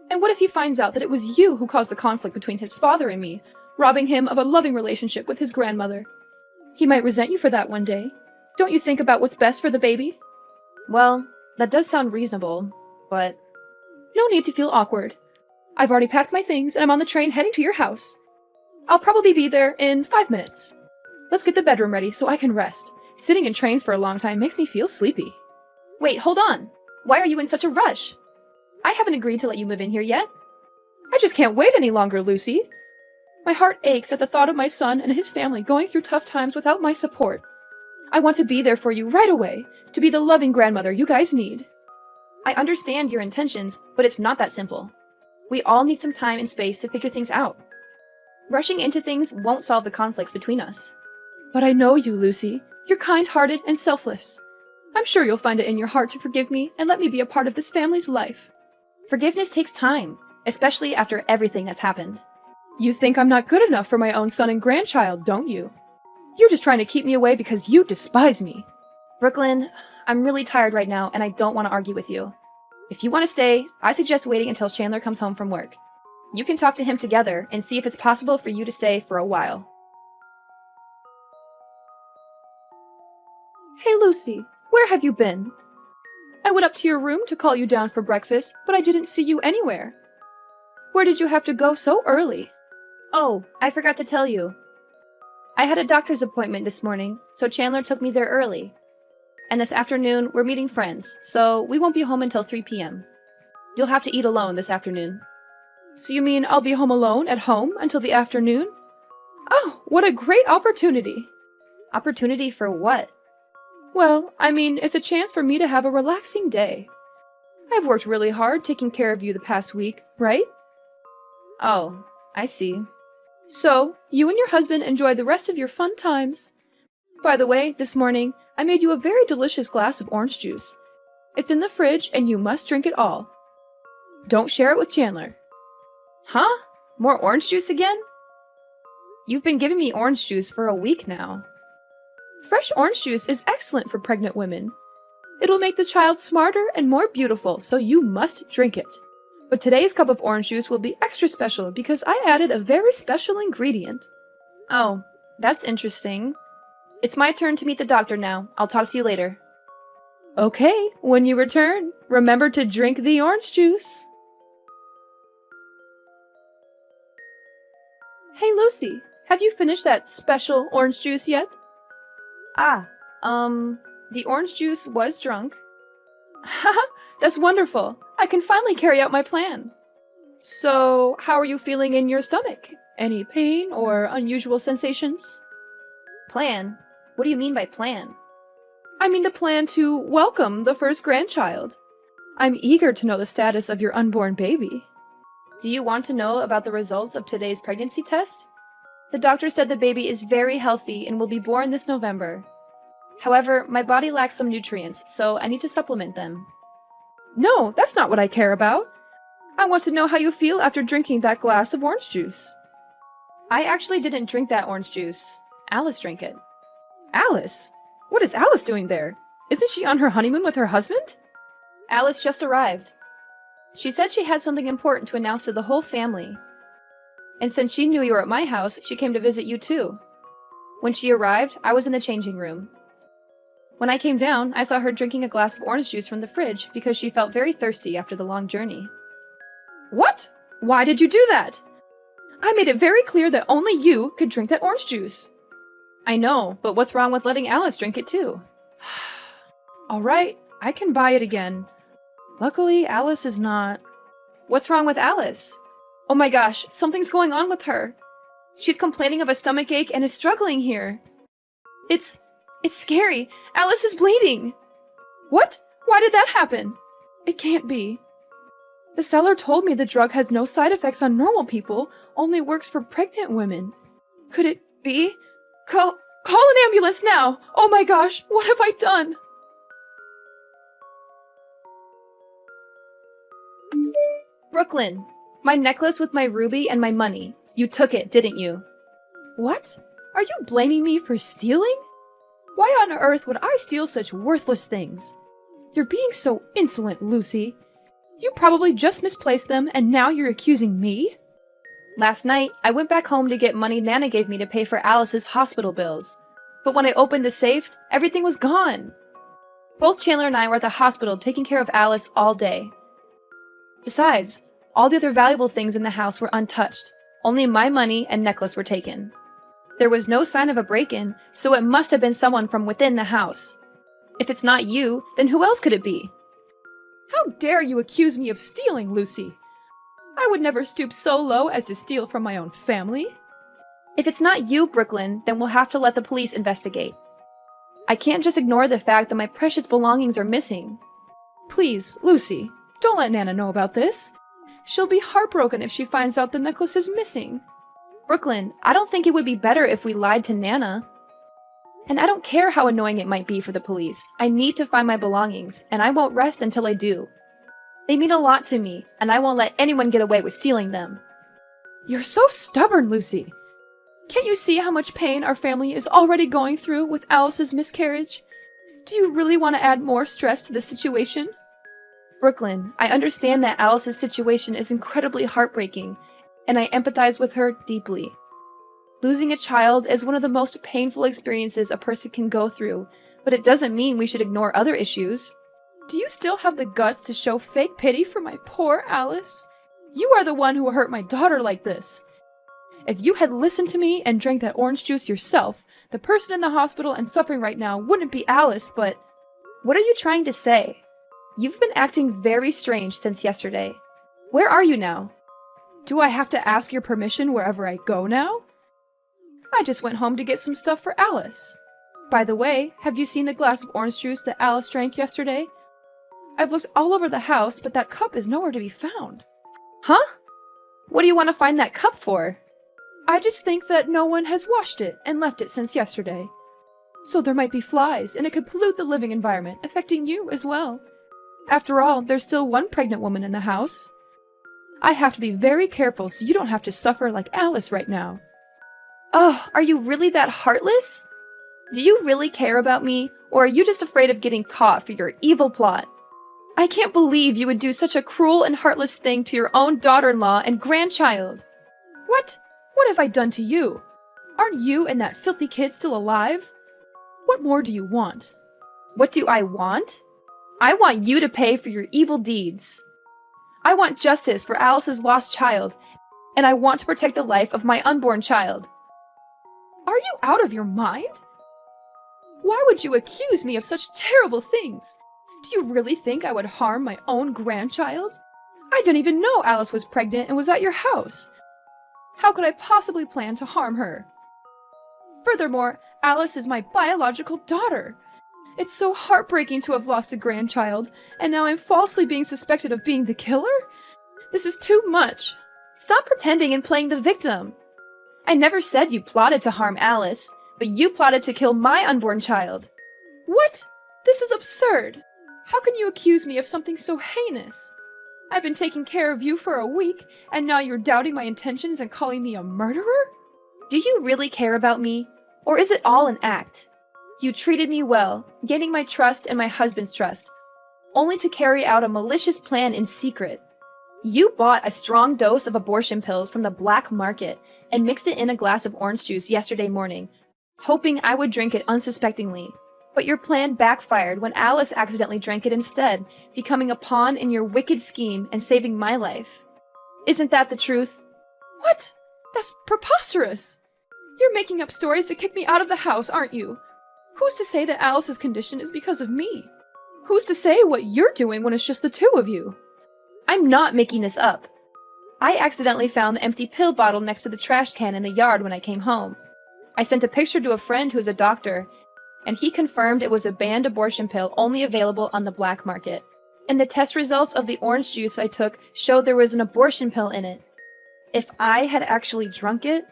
And what if he finds out that it was you who caused the conflict between his father and me, robbing him of a loving relationship with his grandmother? He might resent you for that one day. Don't you think about what's best for the baby? Well, that does sound reasonable, but... No need to feel awkward. I've already packed my things and I'm on the train heading to your house. I'll probably be there in 5 minutes. Let's get the bedroom ready so I can rest. Sitting in trains for a long time makes me feel sleepy. Wait, hold on. Why are you in such a rush? I haven't agreed to let you move in here yet. I just can't wait any longer, Lucy. My heart aches at the thought of my son and his family going through tough times without my support. I want to be there for you right away, to be the loving grandmother you guys need. I understand your intentions, but it's not that simple. We all need some time and space to figure things out. Rushing into things won't solve the conflicts between us. But I know you, Lucy. You're kind-hearted and selfless. I'm sure you'll find it in your heart to forgive me and let me be a part of this family's life. Forgiveness takes time, especially after everything that's happened. You think I'm not good enough for my own son and grandchild, don't you? You're just trying to keep me away because you despise me. Brooklyn, I'm really tired right now and I don't want to argue with you. If you want to stay, I suggest waiting until Chandler comes home from work. You can talk to him together and see if it's possible for you to stay for a while. Hey Lucy, where have you been? I went up to your room to call you down for breakfast, but I didn't see you anywhere. Where did you have to go so early? Oh, I forgot to tell you. I had a doctor's appointment this morning, so Chandler took me there early. And this afternoon, we're meeting friends, so we won't be home until 3 p.m. You'll have to eat alone this afternoon. So you mean I'll be home alone at home until the afternoon? Oh, what a great opportunity! Opportunity for what? Well, I mean, it's a chance for me to have a relaxing day. I've worked really hard taking care of you the past week, right? Oh, I see. So, you and your husband enjoy the rest of your fun times. By the way, this morning, I made you a very delicious glass of orange juice. It's in the fridge and you must drink it all. Don't share it with Chandler. Huh? More orange juice again? You've been giving me orange juice for a week now. Fresh orange juice is excellent for pregnant women. It'll make the child smarter and more beautiful, so you must drink it. But today's cup of orange juice will be extra special because I added a very special ingredient. Oh, that's interesting. It's my turn to meet the doctor now. I'll talk to you later. Okay, when you return, remember to drink the orange juice. Hey Lucy, have you finished that special orange juice yet? The orange juice was drunk. Haha, that's wonderful. I can finally carry out my plan. So, how are you feeling in your stomach? Any pain or unusual sensations? Plan? What do you mean by plan? I mean the plan to welcome the first grandchild. I'm eager to know the status of your unborn baby. Do you want to know about the results of today's pregnancy test? The doctor said the baby is very healthy and will be born this November. However, my body lacks some nutrients, so I need to supplement them. No, that's not what I care about. I want to know how you feel after drinking that glass of orange juice. I actually didn't drink that orange juice. Alice drank it. Alice? What is Alice doing there? Isn't she on her honeymoon with her husband? Alice just arrived. She said she had something important to announce to the whole family. And since she knew you were at my house, she came to visit you too. When she arrived, I was in the changing room. When I came down, I saw her drinking a glass of orange juice from the fridge because she felt very thirsty after the long journey. What? Why did you do that? I made it very clear that only you could drink that orange juice. I know, but what's wrong with letting Alice drink it too? All right, I can buy it again. Luckily, Alice is not. What's wrong with Alice? Oh my gosh, something's going on with her. She's complaining of a stomachache and is struggling here. It's scary. Alice is bleeding. What? Why did that happen? It can't be. The seller told me the drug has no side effects on normal people, only works for pregnant women. Could it be? Call an ambulance now! Oh my gosh, what have I done? Brooklyn, my necklace with my ruby and my money. You took it, didn't you? What? Are you blaming me for stealing? Why on earth would I steal such worthless things? You're being so insolent, Lucy. You probably just misplaced them and now you're accusing me? Last night, I went back home to get money Nana gave me to pay for Alice's hospital bills. But when I opened the safe, everything was gone. Both Chandler and I were at the hospital taking care of Alice all day. Besides, all the other valuable things in the house were untouched. Only my money and necklace were taken. There was no sign of a break-in, so it must have been someone from within the house. If it's not you, then who else could it be? How dare you accuse me of stealing, Lucy? I would never stoop so low as to steal from my own family. If it's not you, Brooklyn, then we'll have to let the police investigate. I can't just ignore the fact that my precious belongings are missing. Please, Lucy, don't let Nana know about this. She'll be heartbroken if she finds out the necklace is missing. Brooklyn, I don't think it would be better if we lied to Nana. And I don't care how annoying it might be for the police. I need to find my belongings, and I won't rest until I do. They mean a lot to me, and I won't let anyone get away with stealing them. You're so stubborn, Lucy. Can't you see how much pain our family is already going through with Alice's miscarriage? Do you really want to add more stress to the situation? Brooklyn, I understand that Alice's situation is incredibly heartbreaking, and I empathize with her deeply. Losing a child is one of the most painful experiences a person can go through, but it doesn't mean we should ignore other issues. Do you still have the guts to show fake pity for my poor Alice? You are the one who hurt my daughter like this. If you had listened to me and drank that orange juice yourself, the person in the hospital and suffering right now wouldn't be Alice, but... What are you trying to say? You've been acting very strange since yesterday. Where are you now? Do I have to ask your permission wherever I go now? I just went home to get some stuff for Alice. By the way, have you seen the glass of orange juice that Alice drank yesterday? I've looked all over the house, but that cup is nowhere to be found. Huh? What do you want to find that cup for? I just think that no one has washed it and left it since yesterday. So there might be flies, and it could pollute the living environment, affecting you as well. After all, there's still one pregnant woman in the house. I have to be very careful so you don't have to suffer like Alice right now. Oh, are you really that heartless? Do you really care about me, or are you just afraid of getting caught for your evil plot? I can't believe you would do such a cruel and heartless thing to your own daughter-in-law and grandchild. What? What have I done to you? Aren't you and that filthy kid still alive? What more do you want? What do I want? I want you to pay for your evil deeds. I want justice for Alice's lost child, and I want to protect the life of my unborn child. Are you out of your mind? Why would you accuse me of such terrible things? Do you really think I would harm my own grandchild? I didn't even know Alice was pregnant and was at your house. How could I possibly plan to harm her? Furthermore, Alice is my biological daughter. It's so heartbreaking to have lost a grandchild, and now I'm falsely being suspected of being the killer? This is too much. Stop pretending and playing the victim. I never said you plotted to harm Alice, but you plotted to kill my unborn child. What? This is absurd. How can you accuse me of something so heinous? I've been taking care of you for a week, and now you're doubting my intentions and calling me a murderer? Do you really care about me, or is it all an act? You treated me well, gaining my trust and my husband's trust, only to carry out a malicious plan in secret. You bought a strong dose of abortion pills from the black market and mixed it in a glass of orange juice yesterday morning, hoping I would drink it unsuspectingly. But your plan backfired when Alice accidentally drank it instead, becoming a pawn in your wicked scheme and saving my life. Isn't that the truth? What? That's preposterous! You're making up stories to kick me out of the house, aren't you? Who's to say that Alice's condition is because of me? Who's to say what you're doing when it's just the two of you? I'm not making this up. I accidentally found the empty pill bottle next to the trash can in the yard when I came home. I sent a picture to a friend who's a doctor, and he confirmed it was a banned abortion pill only available on the black market. And the test results of the orange juice I took showed there was an abortion pill in it. If I had actually drunk it?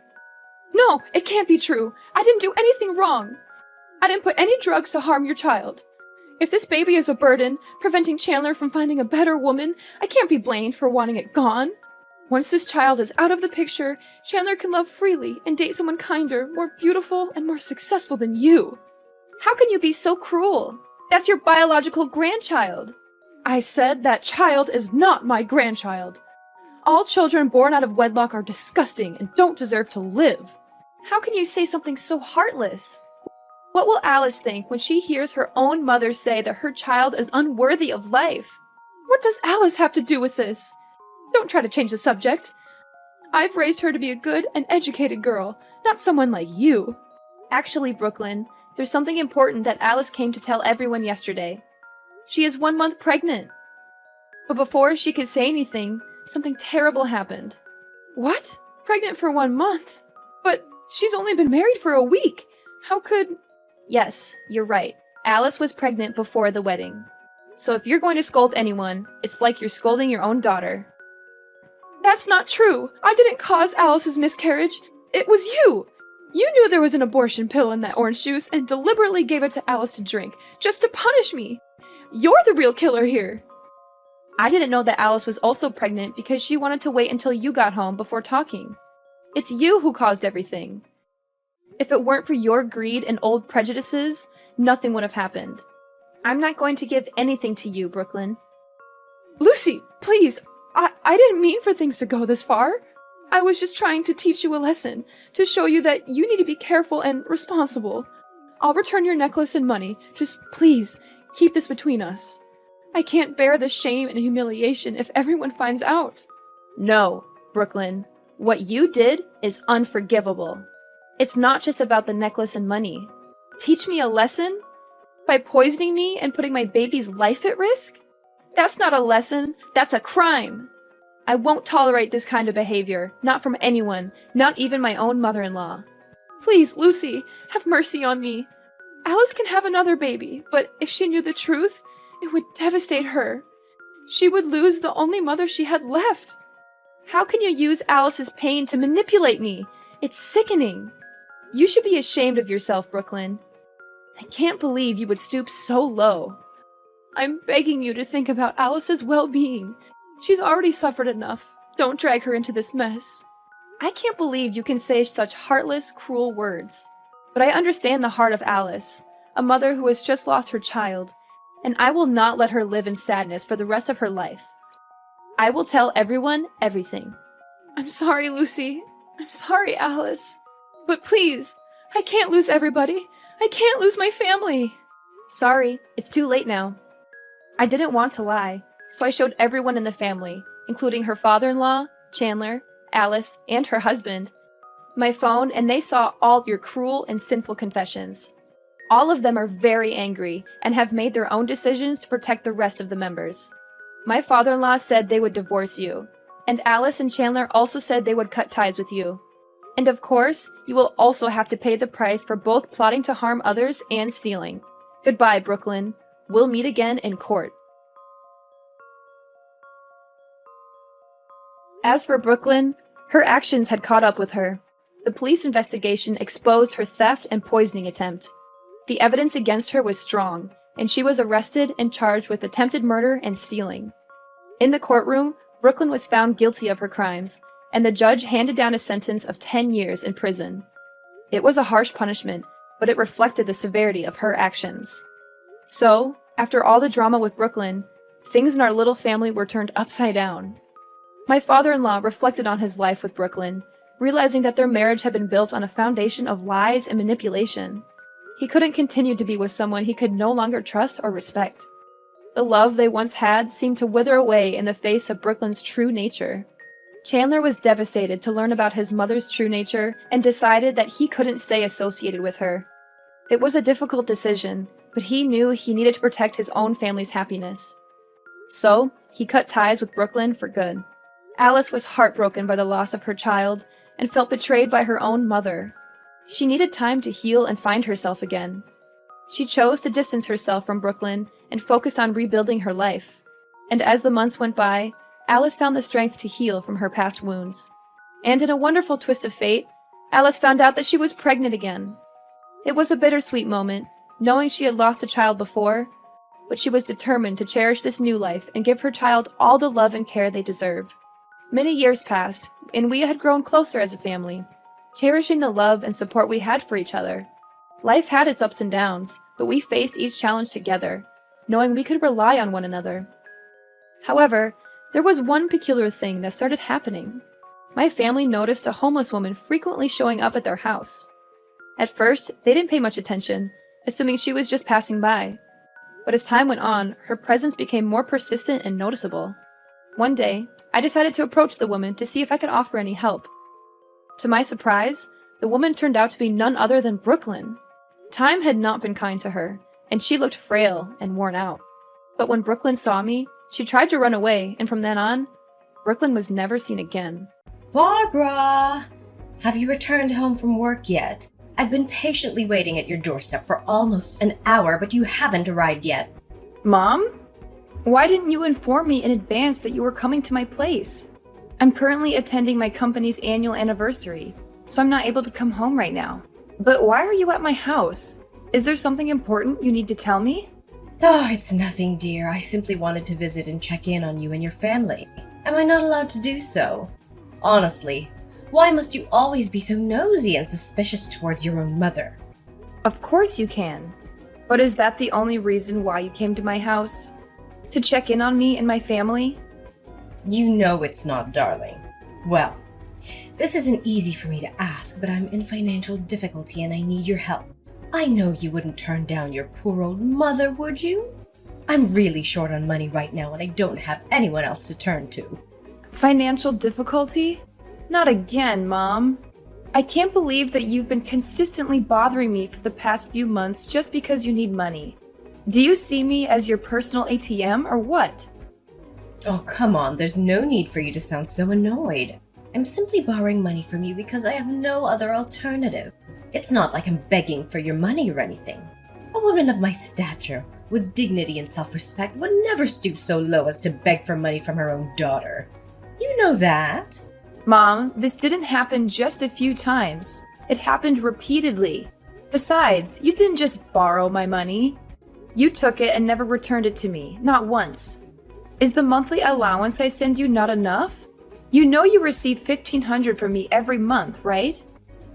No, it can't be true. I didn't do anything wrong. I didn't put any drugs to harm your child. If this baby is a burden, preventing Chandler from finding a better woman, I can't be blamed for wanting it gone. Once this child is out of the picture, Chandler can love freely and date someone kinder, more beautiful, and more successful than you. How can you be so cruel? That's your biological grandchild. I said that child is not my grandchild. All children born out of wedlock are disgusting and don't deserve to live. How can you say something so heartless? What will Alice think when she hears her own mother say that her child is unworthy of life? What does Alice have to do with this? Don't try to change the subject. I've raised her to be a good and educated girl, not someone like you. Actually, Brooklyn, there's something important that Alice came to tell everyone yesterday. She is 1 month pregnant. But before she could say anything, something terrible happened. What? Pregnant for 1 month? But she's only been married for a week. How could... Yes, you're right. Alice was pregnant before the wedding. So if you're going to scold anyone, it's like you're scolding your own daughter. That's not true. I didn't cause Alice's miscarriage. It was you. You knew there was an abortion pill in that orange juice and deliberately gave it to Alice to drink, just to punish me. You're the real killer here. I didn't know that Alice was also pregnant because she wanted to wait until you got home before talking. It's you who caused everything. If it weren't for your greed and old prejudices, nothing would have happened. I'm not going to give anything to you, Brooklyn. Lucy, please, I didn't mean for things to go this far. I was just trying to teach you a lesson, to show you that you need to be careful and responsible. I'll return your necklace and money. Just please, keep this between us. I can't bear the shame and humiliation if everyone finds out. No, Brooklyn. What you did is unforgivable. It's not just about the necklace and money. Teach me a lesson? By poisoning me and putting my baby's life at risk? That's not a lesson, that's a crime. I won't tolerate this kind of behavior, not from anyone, not even my own mother-in-law. Please, Lucy, have mercy on me. Alice can have another baby, but if she knew the truth, it would devastate her. She would lose the only mother she had left. How can you use Alice's pain to manipulate me? It's sickening. You should be ashamed of yourself, Brooklyn. I can't believe you would stoop so low. I'm begging you to think about Alice's well-being. She's already suffered enough. Don't drag her into this mess. I can't believe you can say such heartless, cruel words. But I understand the heart of Alice, a mother who has just lost her child, and I will not let her live in sadness for the rest of her life. I will tell everyone everything. I'm sorry, Lucy. I'm sorry, Alice. But please, I can't lose everybody. I can't lose my family. Sorry, it's too late now. I didn't want to lie, so I showed everyone in the family, including her father-in-law, Chandler, Alice, and her husband, my phone, and they saw all your cruel and sinful confessions. All of them are very angry and have made their own decisions to protect the rest of the members. My father-in-law said they would divorce you, and Alice and Chandler also said they would cut ties with you. And of course, you will also have to pay the price for both plotting to harm others and stealing. Goodbye, Brooklyn. We'll meet again in court. As for Brooklyn, her actions had caught up with her. The police investigation exposed her theft and poisoning attempt. The evidence against her was strong, and she was arrested and charged with attempted murder and stealing. In the courtroom, Brooklyn was found guilty of her crimes, and the judge handed down a sentence of 10 years in prison. It was a harsh punishment, but it reflected the severity of her actions. So, after all the drama with Brooklyn, things in our little family were turned upside down. My father-in-law reflected on his life with Brooklyn, realizing that their marriage had been built on a foundation of lies and manipulation. He couldn't continue to be with someone he could no longer trust or respect. The love they once had seemed to wither away in the face of Brooklyn's true nature. Chandler was devastated to learn about his mother's true nature and decided that he couldn't stay associated with her. It was a difficult decision, but he knew he needed to protect his own family's happiness. So, he cut ties with Brooklyn for good. Alice was heartbroken by the loss of her child and felt betrayed by her own mother. She needed time to heal and find herself again. She chose to distance herself from Brooklyn and focused on rebuilding her life. And as the months went by, Alice found the strength to heal from her past wounds. And in a wonderful twist of fate, Alice found out that she was pregnant again. It was a bittersweet moment, knowing she had lost a child before, but she was determined to cherish this new life and give her child all the love and care they deserve. Many years passed, and we had grown closer as a family, cherishing the love and support we had for each other. Life had its ups and downs, but we faced each challenge together, knowing we could rely on one another. However, there was one peculiar thing that started happening. My family noticed a homeless woman frequently showing up at their house. At first, they didn't pay much attention, assuming she was just passing by. But as time went on, her presence became more persistent and noticeable. One day, I decided to approach the woman to see if I could offer any help. To my surprise, the woman turned out to be none other than Brooklyn. Time had not been kind to her, and she looked frail and worn out. But when Brooklyn saw me, she tried to run away, and from then on, Brooklyn was never seen again. Barbara! Have you returned home from work yet? I've been patiently waiting at your doorstep for almost an hour, but you haven't arrived yet. Mom? Why didn't you inform me in advance that you were coming to my place? I'm currently attending my company's annual anniversary, so I'm not able to come home right now. But why are you at my house? Is there something important you need to tell me? Oh, it's nothing, dear. I simply wanted to visit and check in on you and your family. Am I not allowed to do so? Honestly, why must you always be so nosy and suspicious towards your own mother? Of course you can. But is that the only reason why you came to my house? To check in on me and my family? You know it's not, darling. Well, this isn't easy for me to ask, but I'm in financial difficulty and I need your help. I know you wouldn't turn down your poor old mother, would you? I'm really short on money right now and I don't have anyone else to turn to. Financial difficulty? Not again, Mom. I can't believe that you've been consistently bothering me for the past few months just because you need money. Do you see me as your personal ATM or what? Oh, come on, there's no need for you to sound so annoyed. I'm simply borrowing money from you because I have no other alternative. It's not like I'm begging for your money or anything. A woman of my stature, with dignity and self-respect, would never stoop so low as to beg for money from her own daughter. You know that. Mom, this didn't happen just a few times. It happened repeatedly. Besides, you didn't just borrow my money. You took it and never returned it to me, not once. Is the monthly allowance I send you not enough? You know you receive $1,500 from me every month, right?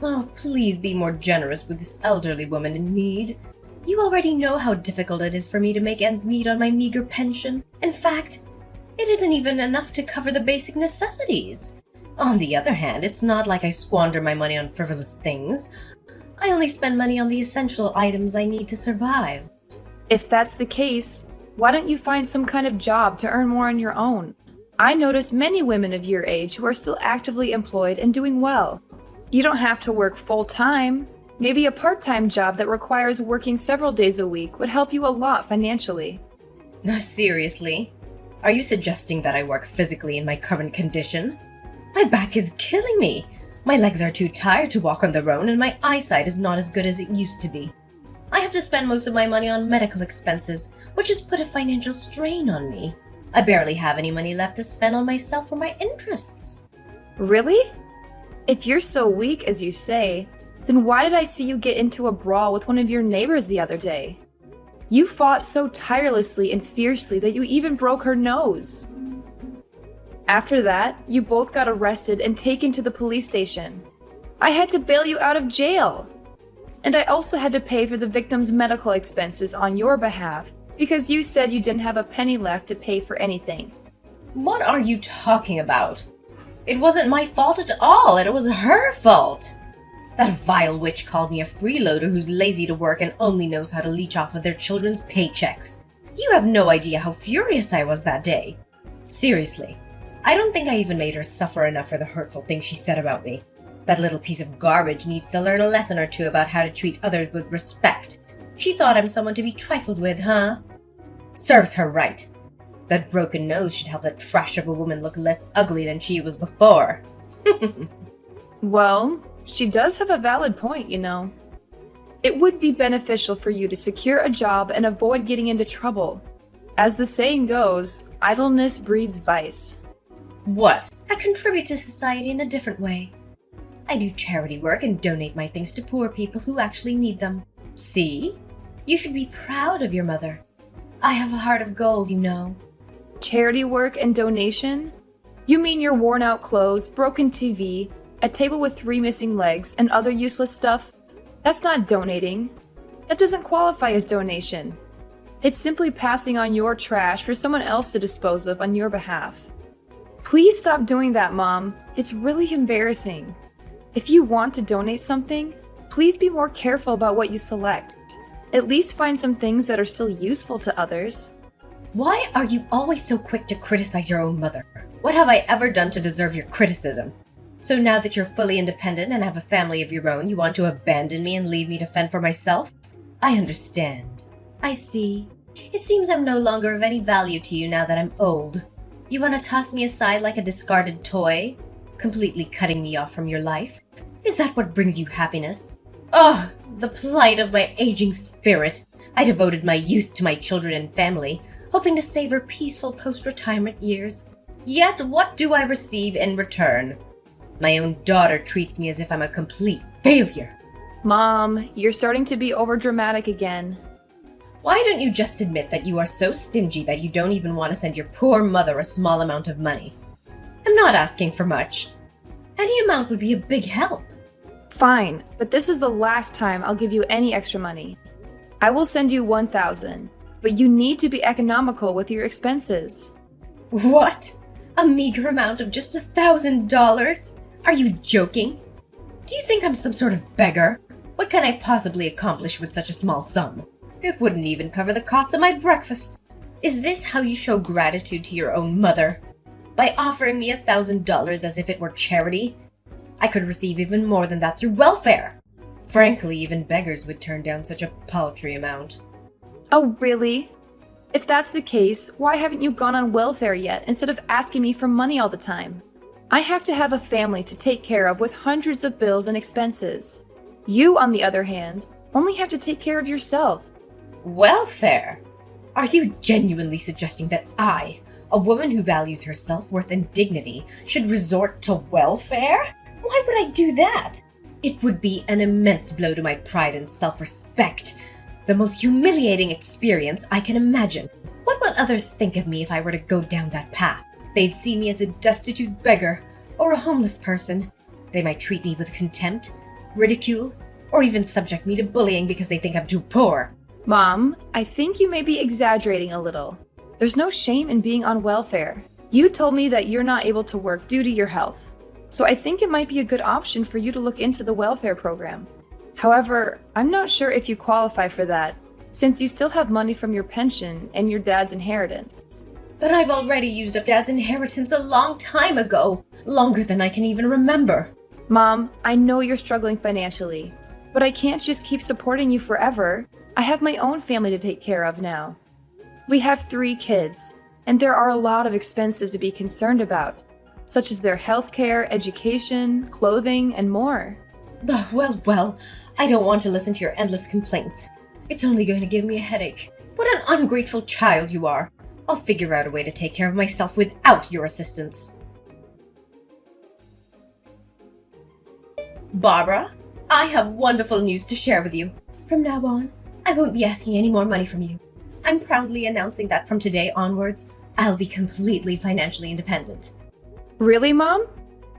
Oh, please be more generous with this elderly woman in need. You already know how difficult it is for me to make ends meet on my meager pension. In fact, it isn't even enough to cover the basic necessities. On the other hand, it's not like I squander my money on frivolous things. I only spend money on the essential items I need to survive. If that's the case, why don't you find some kind of job to earn more on your own? I notice many women of your age who are still actively employed and doing well. You don't have to work full-time. Maybe a part-time job that requires working several days a week would help you a lot financially. Seriously? Are you suggesting that I work physically in my current condition? My back is killing me. My legs are too tired to walk on their own, and my eyesight is not as good as it used to be. I have to spend most of my money on medical expenses, which has put a financial strain on me. I barely have any money left to spend on myself or my interests. Really? If you're so weak as you say, then why did I see you get into a brawl with one of your neighbors the other day? You fought so tirelessly and fiercely that you even broke her nose. After that, you both got arrested and taken to the police station. I had to bail you out of jail. And I also had to pay for the victim's medical expenses on your behalf because you said you didn't have a penny left to pay for anything. What are you talking about? It wasn't my fault at all, it was her fault. That vile witch called me a freeloader who's lazy to work and only knows how to leech off of their children's paychecks. You have no idea how furious I was that day. Seriously, I don't think I even made her suffer enough for the hurtful things she said about me. That little piece of garbage needs to learn a lesson or two about how to treat others with respect. She thought I'm someone to be trifled with, huh? Serves her right. That broken nose should help that trash of a woman look less ugly than she was before. Well, she does have a valid point, you know. It would be beneficial for you to secure a job and avoid getting into trouble. As the saying goes, idleness breeds vice. What? I contribute to society in a different way. I do charity work and donate my things to poor people who actually need them. See? You should be proud of your mother. I have a heart of gold, you know. Charity work and donation? You mean your worn out clothes, broken TV, a table with 3 missing legs, and other useless stuff? That's not donating. That doesn't qualify as donation. It's simply passing on your trash for someone else to dispose of on your behalf. Please stop doing that, Mom. It's really embarrassing. If you want to donate something, please be more careful about what you select. At least find some things that are still useful to others. Why are you always so quick to criticize your own mother? What have I ever done to deserve your criticism? So now that you're fully independent and have a family of your own, you want to abandon me and leave me to fend for myself? I understand. I see. It seems I'm no longer of any value to you now that I'm old. You want to toss me aside like a discarded toy? Completely cutting me off from your life? Is that what brings you happiness? Ugh, the plight of my aging spirit. I devoted my youth to my children and family, hoping to savor peaceful post-retirement years. Yet what do I receive in return? My own daughter treats me as if I'm a complete failure. Mom, you're starting to be overdramatic again. Why don't you just admit that you are so stingy that you don't even want to send your poor mother a small amount of money? I'm not asking for much. Any amount would be a big help. Fine, but this is the last time I'll give you any extra money. I will send you 1,000, but you need to be economical with your expenses. What? A meager amount of just $1,000? Are you joking? Do you think I'm some sort of beggar? What can I possibly accomplish with such a small sum? It wouldn't even cover the cost of my breakfast. Is this how you show gratitude to your own mother? By offering me $1,000 as if it were charity? I could receive even more than that through welfare. Frankly, even beggars would turn down such a paltry amount. Oh, really? If that's the case, why haven't you gone on welfare yet instead of asking me for money all the time? I have to have a family to take care of with hundreds of bills and expenses. You, on the other hand, only have to take care of yourself. Welfare? Are you genuinely suggesting that I, a woman who values her self-worth and dignity, should resort to welfare? Why would I do that? It would be an immense blow to my pride and self-respect. The most humiliating experience I can imagine. What would others think of me if I were to go down that path? They'd see me as a destitute beggar or a homeless person. They might treat me with contempt, ridicule, or even subject me to bullying because they think I'm too poor. Mom, I think you may be exaggerating a little. There's no shame in being on welfare. You told me that you're not able to work due to your health. So I think it might be a good option for you to look into the welfare program. However, I'm not sure if you qualify for that, since you still have money from your pension and your dad's inheritance. But I've already used up Dad's inheritance a long time ago. Longer than I can even remember. Mom, I know you're struggling financially, but I can't just keep supporting you forever. I have my own family to take care of now. We have 3 kids, and there are a lot of expenses to be concerned about, such as their healthcare, education, clothing, and more. Well, I don't want to listen to your endless complaints. It's only going to give me a headache. What an ungrateful child you are. I'll figure out a way to take care of myself without your assistance. Barbara, I have wonderful news to share with you. From now on, I won't be asking any more money from you. I'm proudly announcing that from today onwards, I'll be completely financially independent. Really, Mom?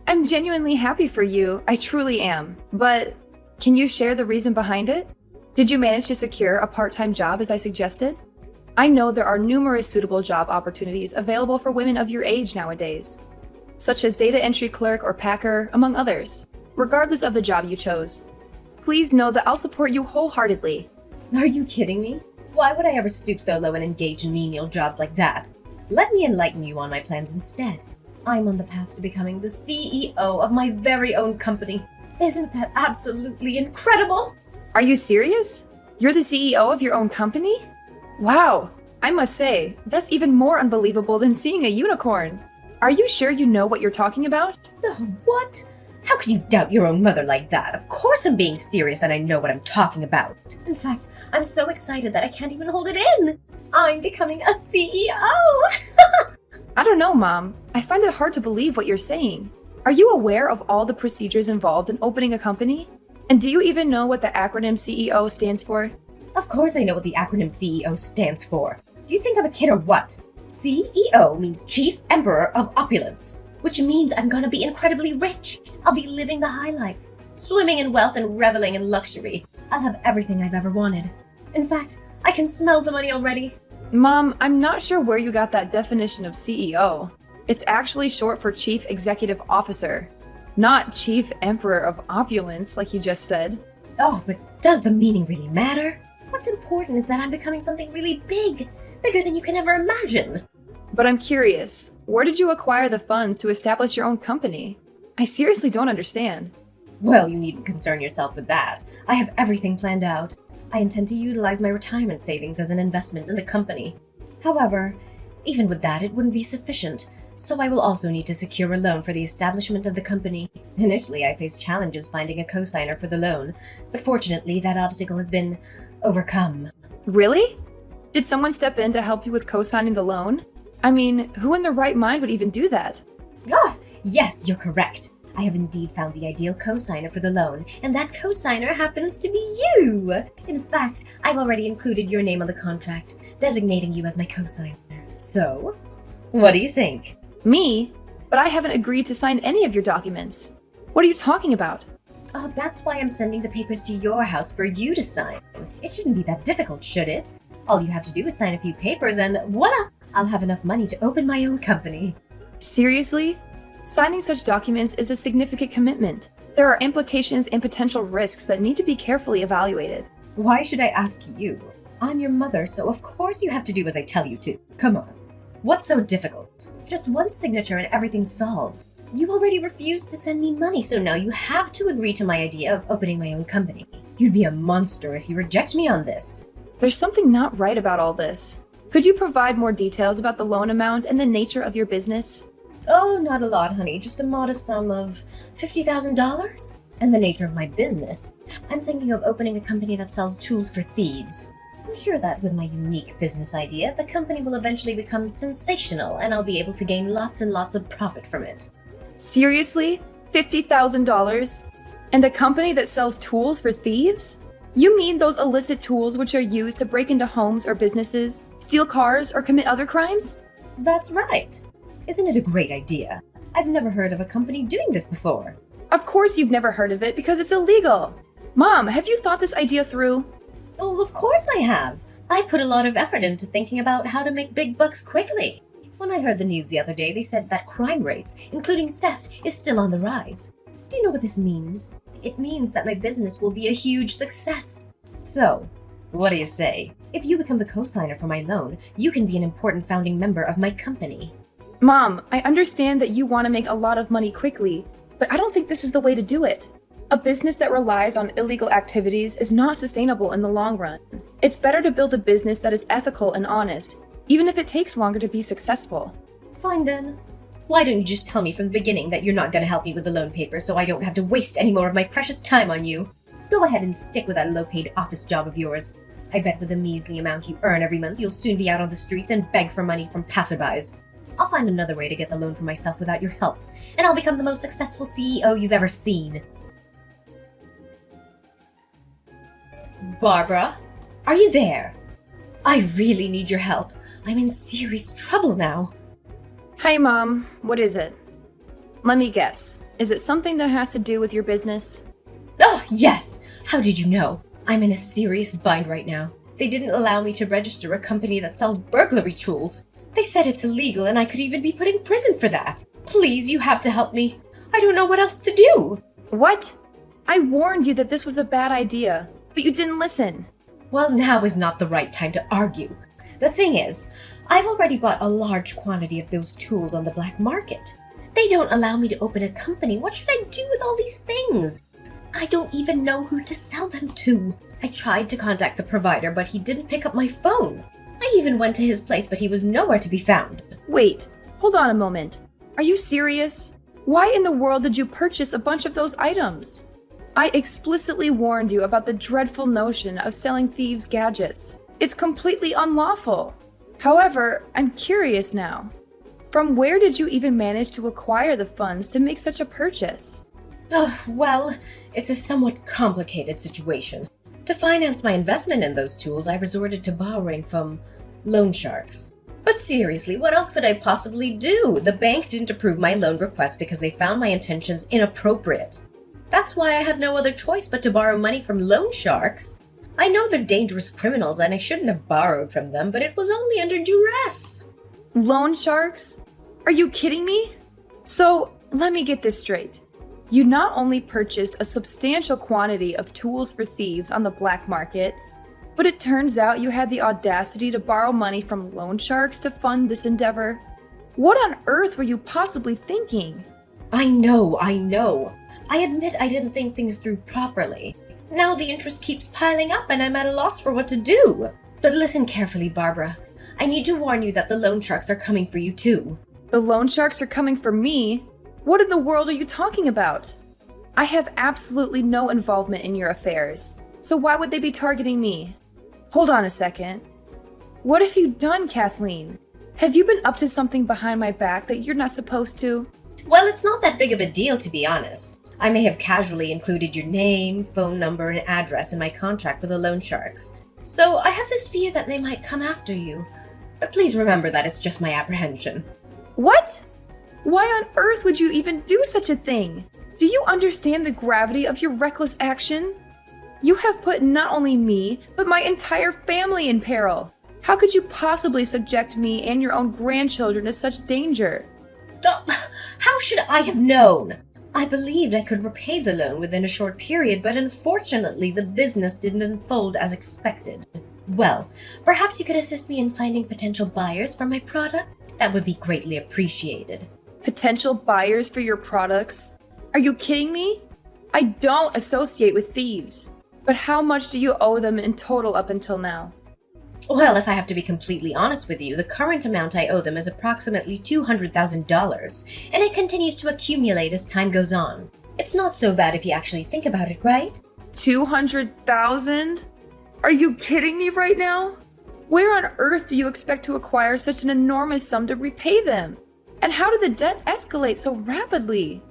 I'm genuinely happy for you. I truly am. But can you share the reason behind it? Did you manage to secure a part-time job as I suggested? I know there are numerous suitable job opportunities available for women of your age nowadays, such as data entry clerk or packer, among others, regardless of the job you chose. Please know that I'll support you wholeheartedly. Are you kidding me? Why would I ever stoop so low and engage in menial jobs like that? Let me enlighten you on my plans instead. I'm on the path to becoming the CEO of my very own company. Isn't that absolutely incredible? Are you serious? You're the CEO of your own company? Wow, I must say, that's even more unbelievable than seeing a unicorn. Are you sure you know what you're talking about? What? How could you doubt your own mother like that? Of course I'm being serious and I know what I'm talking about. In fact, I'm so excited that I can't even hold it in. I'm becoming a CEO! I don't know, Mom. I find it hard to believe what you're saying. Are you aware of all the procedures involved in opening a company? And do you even know what the acronym CEO stands for? Of course I know what the acronym CEO stands for. Do you think I'm a kid or what? CEO means Chief Emperor of Opulence, which means I'm gonna be incredibly rich. I'll be living the high life, swimming in wealth and reveling in luxury. I'll have everything I've ever wanted. In fact, I can smell the money already. Mom, I'm not sure where you got that definition of CEO. It's actually short for Chief Executive Officer, not Chief Emperor of Opulence, like you just said. Oh, but does the meaning really matter? What's important is that I'm becoming something really big, bigger than you can ever imagine. But I'm curious, where did you acquire the funds to establish your own company? I seriously don't understand. Well, you needn't concern yourself with that. I have everything planned out. I intend to utilize my retirement savings as an investment in the company. However, even with that, it wouldn't be sufficient, so I will also need to secure a loan for the establishment of the company. Initially, I faced challenges finding a co-signer for the loan, but fortunately, that obstacle has been overcome. Really? Did someone step in to help you with co-signing the loan? I mean, who in their right mind would even do that? Ah, yes, you're correct. I have indeed found the ideal co-signer for the loan, and that co-signer happens to be you! In fact, I've already included your name on the contract, designating you as my co-signer. So, what do you think? Me? But I haven't agreed to sign any of your documents. What are you talking about? Oh, that's why I'm sending the papers to your house for you to sign. It shouldn't be that difficult, should it? All you have to do is sign a few papers and voila! I'll have enough money to open my own company. Seriously? Signing such documents is a significant commitment. There are implications and potential risks that need to be carefully evaluated. Why should I ask you? I'm your mother, so of course you have to do as I tell you to. Come on. What's so difficult? Just one signature and everything's solved. You already refused to send me money, so now you have to agree to my idea of opening my own company. You'd be a monster if you reject me on this. There's something not right about all this. Could you provide more details about the loan amount and the nature of your business? Oh, not a lot, honey. Just a modest sum of $50,000. And the nature of my business. I'm thinking of opening a company that sells tools for thieves. I'm sure that with my unique business idea, the company will eventually become sensational and I'll be able to gain lots and lots of profit from it. Seriously? $50,000? And a company that sells tools for thieves? You mean those illicit tools which are used to break into homes or businesses, steal cars, or commit other crimes? That's right. Isn't it a great idea? I've never heard of a company doing this before. Of course you've never heard of it because it's illegal. Mom, have you thought this idea through? Well, of course I have. I put a lot of effort into thinking about how to make big bucks quickly. When I heard the news the other day, they said that crime rates, including theft, is still on the rise. Do you know what this means? It means that my business will be a huge success. So, What do you say? If you become the co-signer for my loan, you can be an important founding member of my company. Mom, I understand that you want to make a lot of money quickly, but I don't think this is the way to do it. A business that relies on illegal activities is not sustainable in the long run. It's better to build a business that is ethical and honest, even if it takes longer to be successful. Fine then. Why don't you just tell me from the beginning that you're not going to help me with the loan papers so I don't have to waste any more of my precious time on you? Go ahead and stick with that low-paid office job of yours. I bet with the measly amount you earn every month, you'll soon be out on the streets and beg for money from passerbys. I'll find another way to get the loan for myself without your help, and I'll become the most successful CEO you've ever seen. Barbara, are you there? I really need your help. I'm in serious trouble now. Hi, Mom. What is it? Let me guess. Is it something that has to do with your business? Oh, yes! How did you know? I'm in a serious bind right now. They didn't allow me to register a company that sells burglary tools. They said it's illegal and I could even be put in prison for that. Please, you have to help me. I don't know what else to do. What? I warned you that this was a bad idea, but you didn't listen. Well, now is not the right time to argue. The thing is, I've already bought a large quantity of those tools on the black market. They don't allow me to open a company. What should I do with all these things? I don't even know who to sell them to. I tried to contact the provider, but he didn't pick up my phone. I even went to his place, but he was nowhere to be found. Wait, hold on a moment. Are you serious? Why in the world did you purchase a bunch of those items? I explicitly warned you about the dreadful notion of selling thieves' gadgets. It's completely unlawful. However, I'm curious now. From where did you even manage to acquire the funds to make such a purchase? Oh, well, it's a somewhat complicated situation. To finance my investment in those tools, I resorted to borrowing from loan sharks. But seriously, what else could I possibly do? The bank didn't approve my loan request because they found my intentions inappropriate. That's why I had no other choice but to borrow money from loan sharks. I know they're dangerous criminals and I shouldn't have borrowed from them, but it was only under duress. Loan sharks? Are you kidding me? So, let me get this straight. You not only purchased a substantial quantity of tools for thieves on the black market, but it turns out you had the audacity to borrow money from loan sharks to fund this endeavor. What on earth were you possibly thinking? I know. I admit I didn't think things through properly. Now the interest keeps piling up and I'm at a loss for what to do. But listen carefully, Barbara. I need to warn you that the loan sharks are coming for you too. The loan sharks are coming for me? What in the world are you talking about? I have absolutely no involvement in your affairs, so why would they be targeting me? Hold on a second. What have you done, Kathleen? Have you been up to something behind my back that you're not supposed to? Well, it's not that big of a deal, to be honest. I may have casually included your name, phone number, and address in my contract with the loan sharks. So I have this fear that they might come after you. But please remember that it's just my apprehension. What? Why on earth would you even do such a thing? Do you understand the gravity of your reckless action? You have put not only me, but my entire family in peril. How could you possibly subject me and your own grandchildren to such danger? Oh, how should I have known? I believed I could repay the loan within a short period, but unfortunately the business didn't unfold as expected. Well, perhaps you could assist me in finding potential buyers for my products? That would be greatly appreciated. Potential buyers for your products? Are you kidding me? I don't associate with thieves. But how much do you owe them in total up until now? Well, if I have to be completely honest with you, the current amount I owe them is approximately $200,000, and it continues to accumulate as time goes on. It's not so bad if you actually think about it, right? 200,000? Are you kidding me right now? Where on earth do you expect to acquire such an enormous sum to repay them? And how did the debt escalate so rapidly?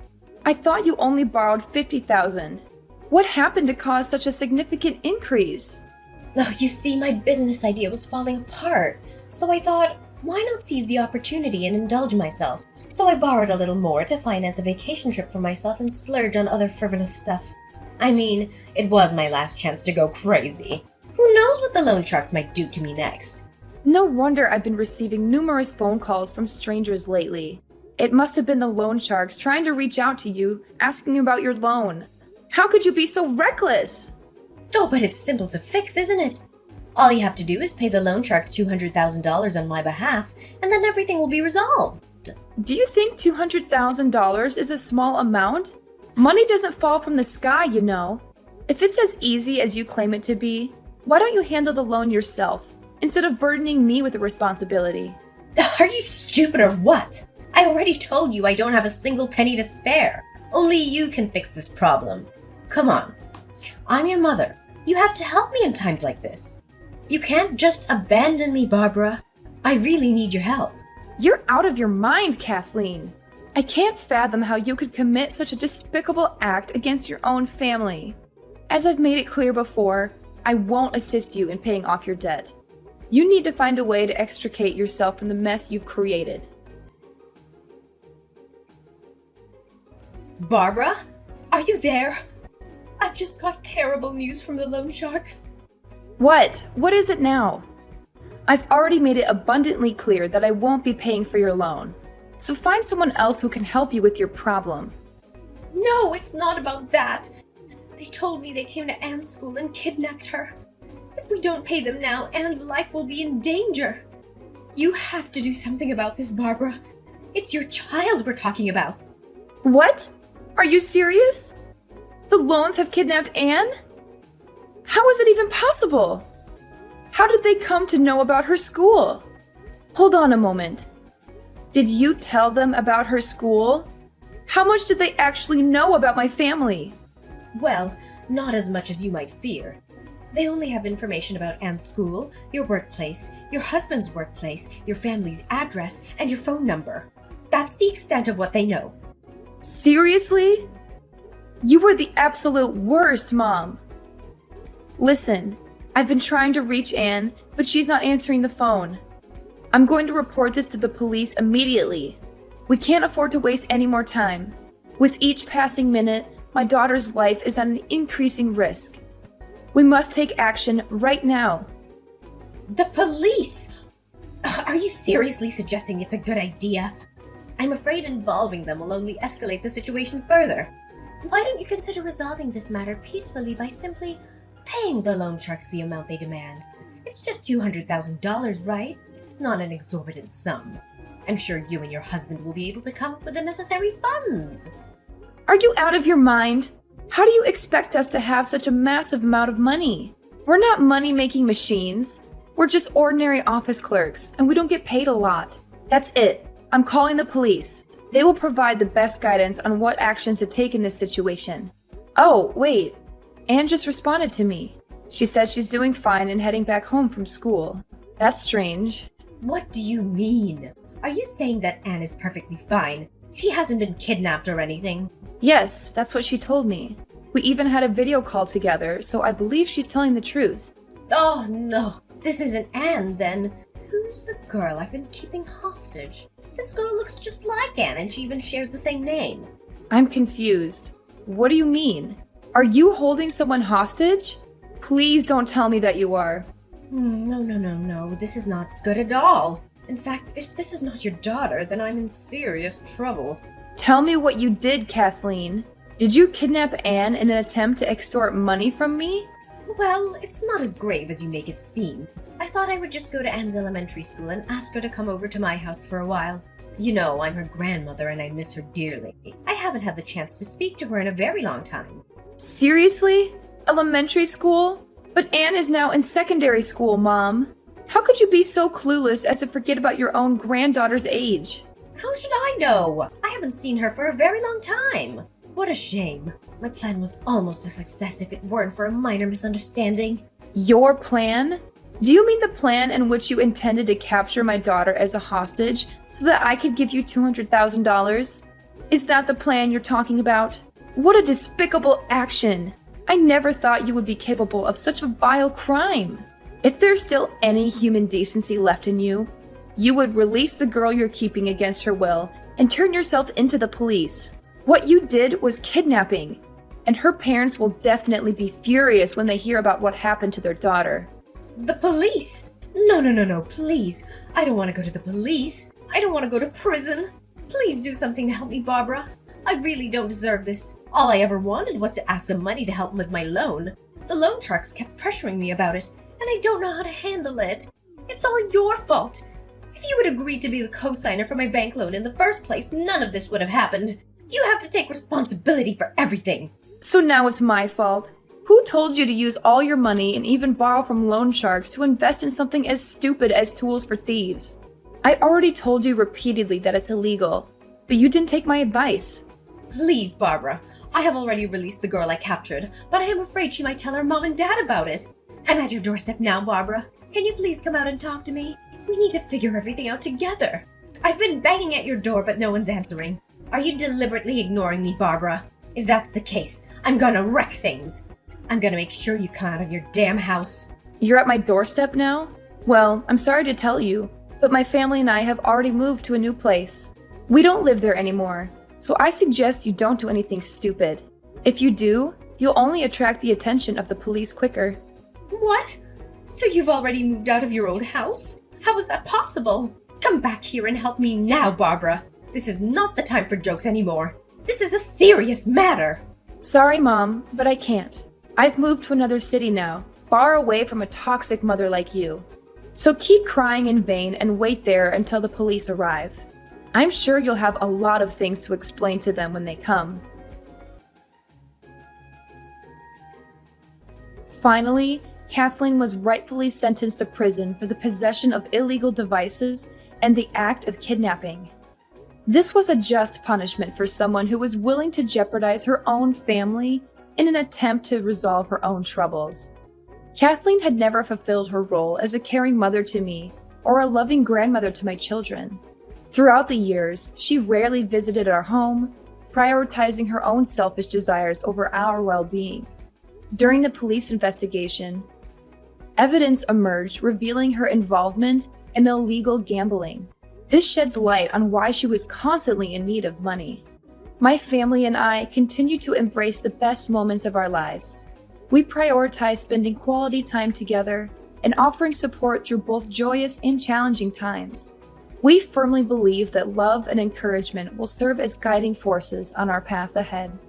I thought you only borrowed 50,000. What happened to cause such a significant increase? Oh, you see, my business idea was falling apart, so I thought, why not seize the opportunity and indulge myself? So I borrowed a little more to finance a vacation trip for myself and splurge on other frivolous stuff. I mean, it was my last chance to go crazy. Who knows what the loan sharks might do to me next? No wonder I've been receiving numerous phone calls from strangers lately. It must have been the loan sharks trying to reach out to you, asking about your loan. How could you be so reckless? Oh, but it's simple to fix, isn't it? All you have to do is pay the loan sharks $200,000 on my behalf, and then everything will be resolved. Do you think $200,000 is a small amount? Money doesn't fall from the sky, you know. If it's as easy as you claim it to be, why don't you handle the loan yourself, instead of burdening me with the responsibility? Are you stupid or what? I already told you I don't have a single penny to spare. Only you can fix this problem. Come on. I'm your mother. You have to help me in times like this. You can't just abandon me, Barbara. I really need your help. You're out of your mind, Kathleen. I can't fathom how you could commit such a despicable act against your own family. As I've made it clear before, I won't assist you in paying off your debt. You need to find a way to extricate yourself from the mess you've created. Barbara? Are you there? I've just got terrible news from the loan sharks. What? What is it now? I've already made it abundantly clear that I won't be paying for your loan. So find someone else who can help you with your problem. No, it's not about that. They told me they came to Anne's school and kidnapped her. If we don't pay them now, Anne's life will be in danger. You have to do something about this, Barbara. It's your child we're talking about. What? Are you serious? The loans have kidnapped Anne? How is it even possible? How did they come to know about her school? Hold on a moment. Did you tell them about her school? How much did they actually know about my family? Well, not as much as you might fear. They only have information about Anne's school, your workplace, your husband's workplace, your family's address, and your phone number. That's the extent of what they know. Seriously? You were the absolute worst, Mom. Listen, I've been trying to reach Anne, but she's not answering the phone. I'm going to report this to the police immediately. We can't afford to waste any more time. With each passing minute, my daughter's life is at an increasing risk. We must take action right now. The police! Are you seriously suggesting it's a good idea? I'm afraid involving them will only escalate the situation further. Why don't you consider resolving this matter peacefully by simply paying the loan sharks the amount they demand? It's just $200,000, right? It's not an exorbitant sum. I'm sure you and your husband will be able to come up with the necessary funds. Are you out of your mind? How do you expect us to have such a massive amount of money? We're not money-making machines. We're just ordinary office clerks, and we don't get paid a lot. That's it. I'm calling the police. They will provide the best guidance on what actions to take in this situation. Oh, wait. Anne just responded to me. She said she's doing fine and heading back home from school. That's strange. What do you mean? Are you saying that Anne is perfectly fine? She hasn't been kidnapped or anything? Yes, that's what she told me. We even had a video call together, so I believe she's telling the truth. Oh no, this isn't Anne then. Who's the girl I've been keeping hostage? This girl looks just like Anne and she even shares the same name. I'm confused. What do you mean? Are you holding someone hostage? Please don't tell me that you are. No. This is not good at all. In fact, if this is not your daughter, then I'm in serious trouble. Tell me what you did, Kathleen. Did you kidnap Anne in an attempt to extort money from me? Well, it's not as grave as you make it seem. I thought I would just go to Anne's elementary school and ask her to come over to my house for a while. You know, I'm her grandmother and I miss her dearly. I haven't had the chance to speak to her in a very long time. Seriously? Elementary school? But Anne is now in secondary school, Mom. How could you be so clueless as to forget about your own granddaughter's age? How should I know? I haven't seen her for a very long time. What a shame. My plan was almost a success if it weren't for a minor misunderstanding. Your plan? Do you mean the plan in which you intended to capture my daughter as a hostage so that I could give you $200,000? Is that the plan you're talking about? What a despicable action! I never thought you would be capable of such a vile crime. If there's still any human decency left in you, you would release the girl you're keeping against her will and turn yourself into the police. What you did was kidnapping, and her parents will definitely be furious when they hear about what happened to their daughter. The police? No, please. I don't want to go to the police. I don't want to go to prison. Please do something to help me, Barbara. I really don't deserve this. All I ever wanted was to ask some money to help with my loan. The loan sharks kept pressuring me about it, and I don't know how to handle it. It's all your fault. If you had agreed to be the co-signer for my bank loan in the first place, none of this would have happened. You have to take responsibility for everything. So now it's my fault. Who told you to use all your money and even borrow from loan sharks to invest in something as stupid as tools for thieves? I already told you repeatedly that it's illegal, but you didn't take my advice. Please, Barbara. I have already released the girl I captured, but I am afraid she might tell her mom and dad about it. I'm at your doorstep now, Barbara. Can you please come out and talk to me? We need to figure everything out together. I've been banging at your door, but no one's answering. Are you deliberately ignoring me, Barbara? If that's the case, I'm gonna wreck things. I'm gonna make sure you come out of your damn house. You're at my doorstep now? Well, I'm sorry to tell you, but my family and I have already moved to a new place. We don't live there anymore, so I suggest you don't do anything stupid. If you do, you'll only attract the attention of the police quicker. What? So you've already moved out of your old house? How is that possible? Come back here and help me now, Barbara. This is not the time for jokes anymore. This is a serious matter. Sorry, Mom, but I can't. I've moved to another city now, far away from a toxic mother like you. So keep crying in vain and wait there until the police arrive. I'm sure you'll have a lot of things to explain to them when they come. Finally, Kathleen was rightfully sentenced to prison for the possession of illegal devices and the act of kidnapping. This was a just punishment for someone who was willing to jeopardize her own family in an attempt to resolve her own troubles. Kathleen had never fulfilled her role as a caring mother to me or a loving grandmother to my children. Throughout the years, she rarely visited our home, prioritizing her own selfish desires over our well-being. During the police investigation, evidence emerged revealing her involvement in illegal gambling. This sheds light on why she was constantly in need of money. My family and I continue to embrace the best moments of our lives. We prioritize spending quality time together and offering support through both joyous and challenging times. We firmly believe that love and encouragement will serve as guiding forces on our path ahead.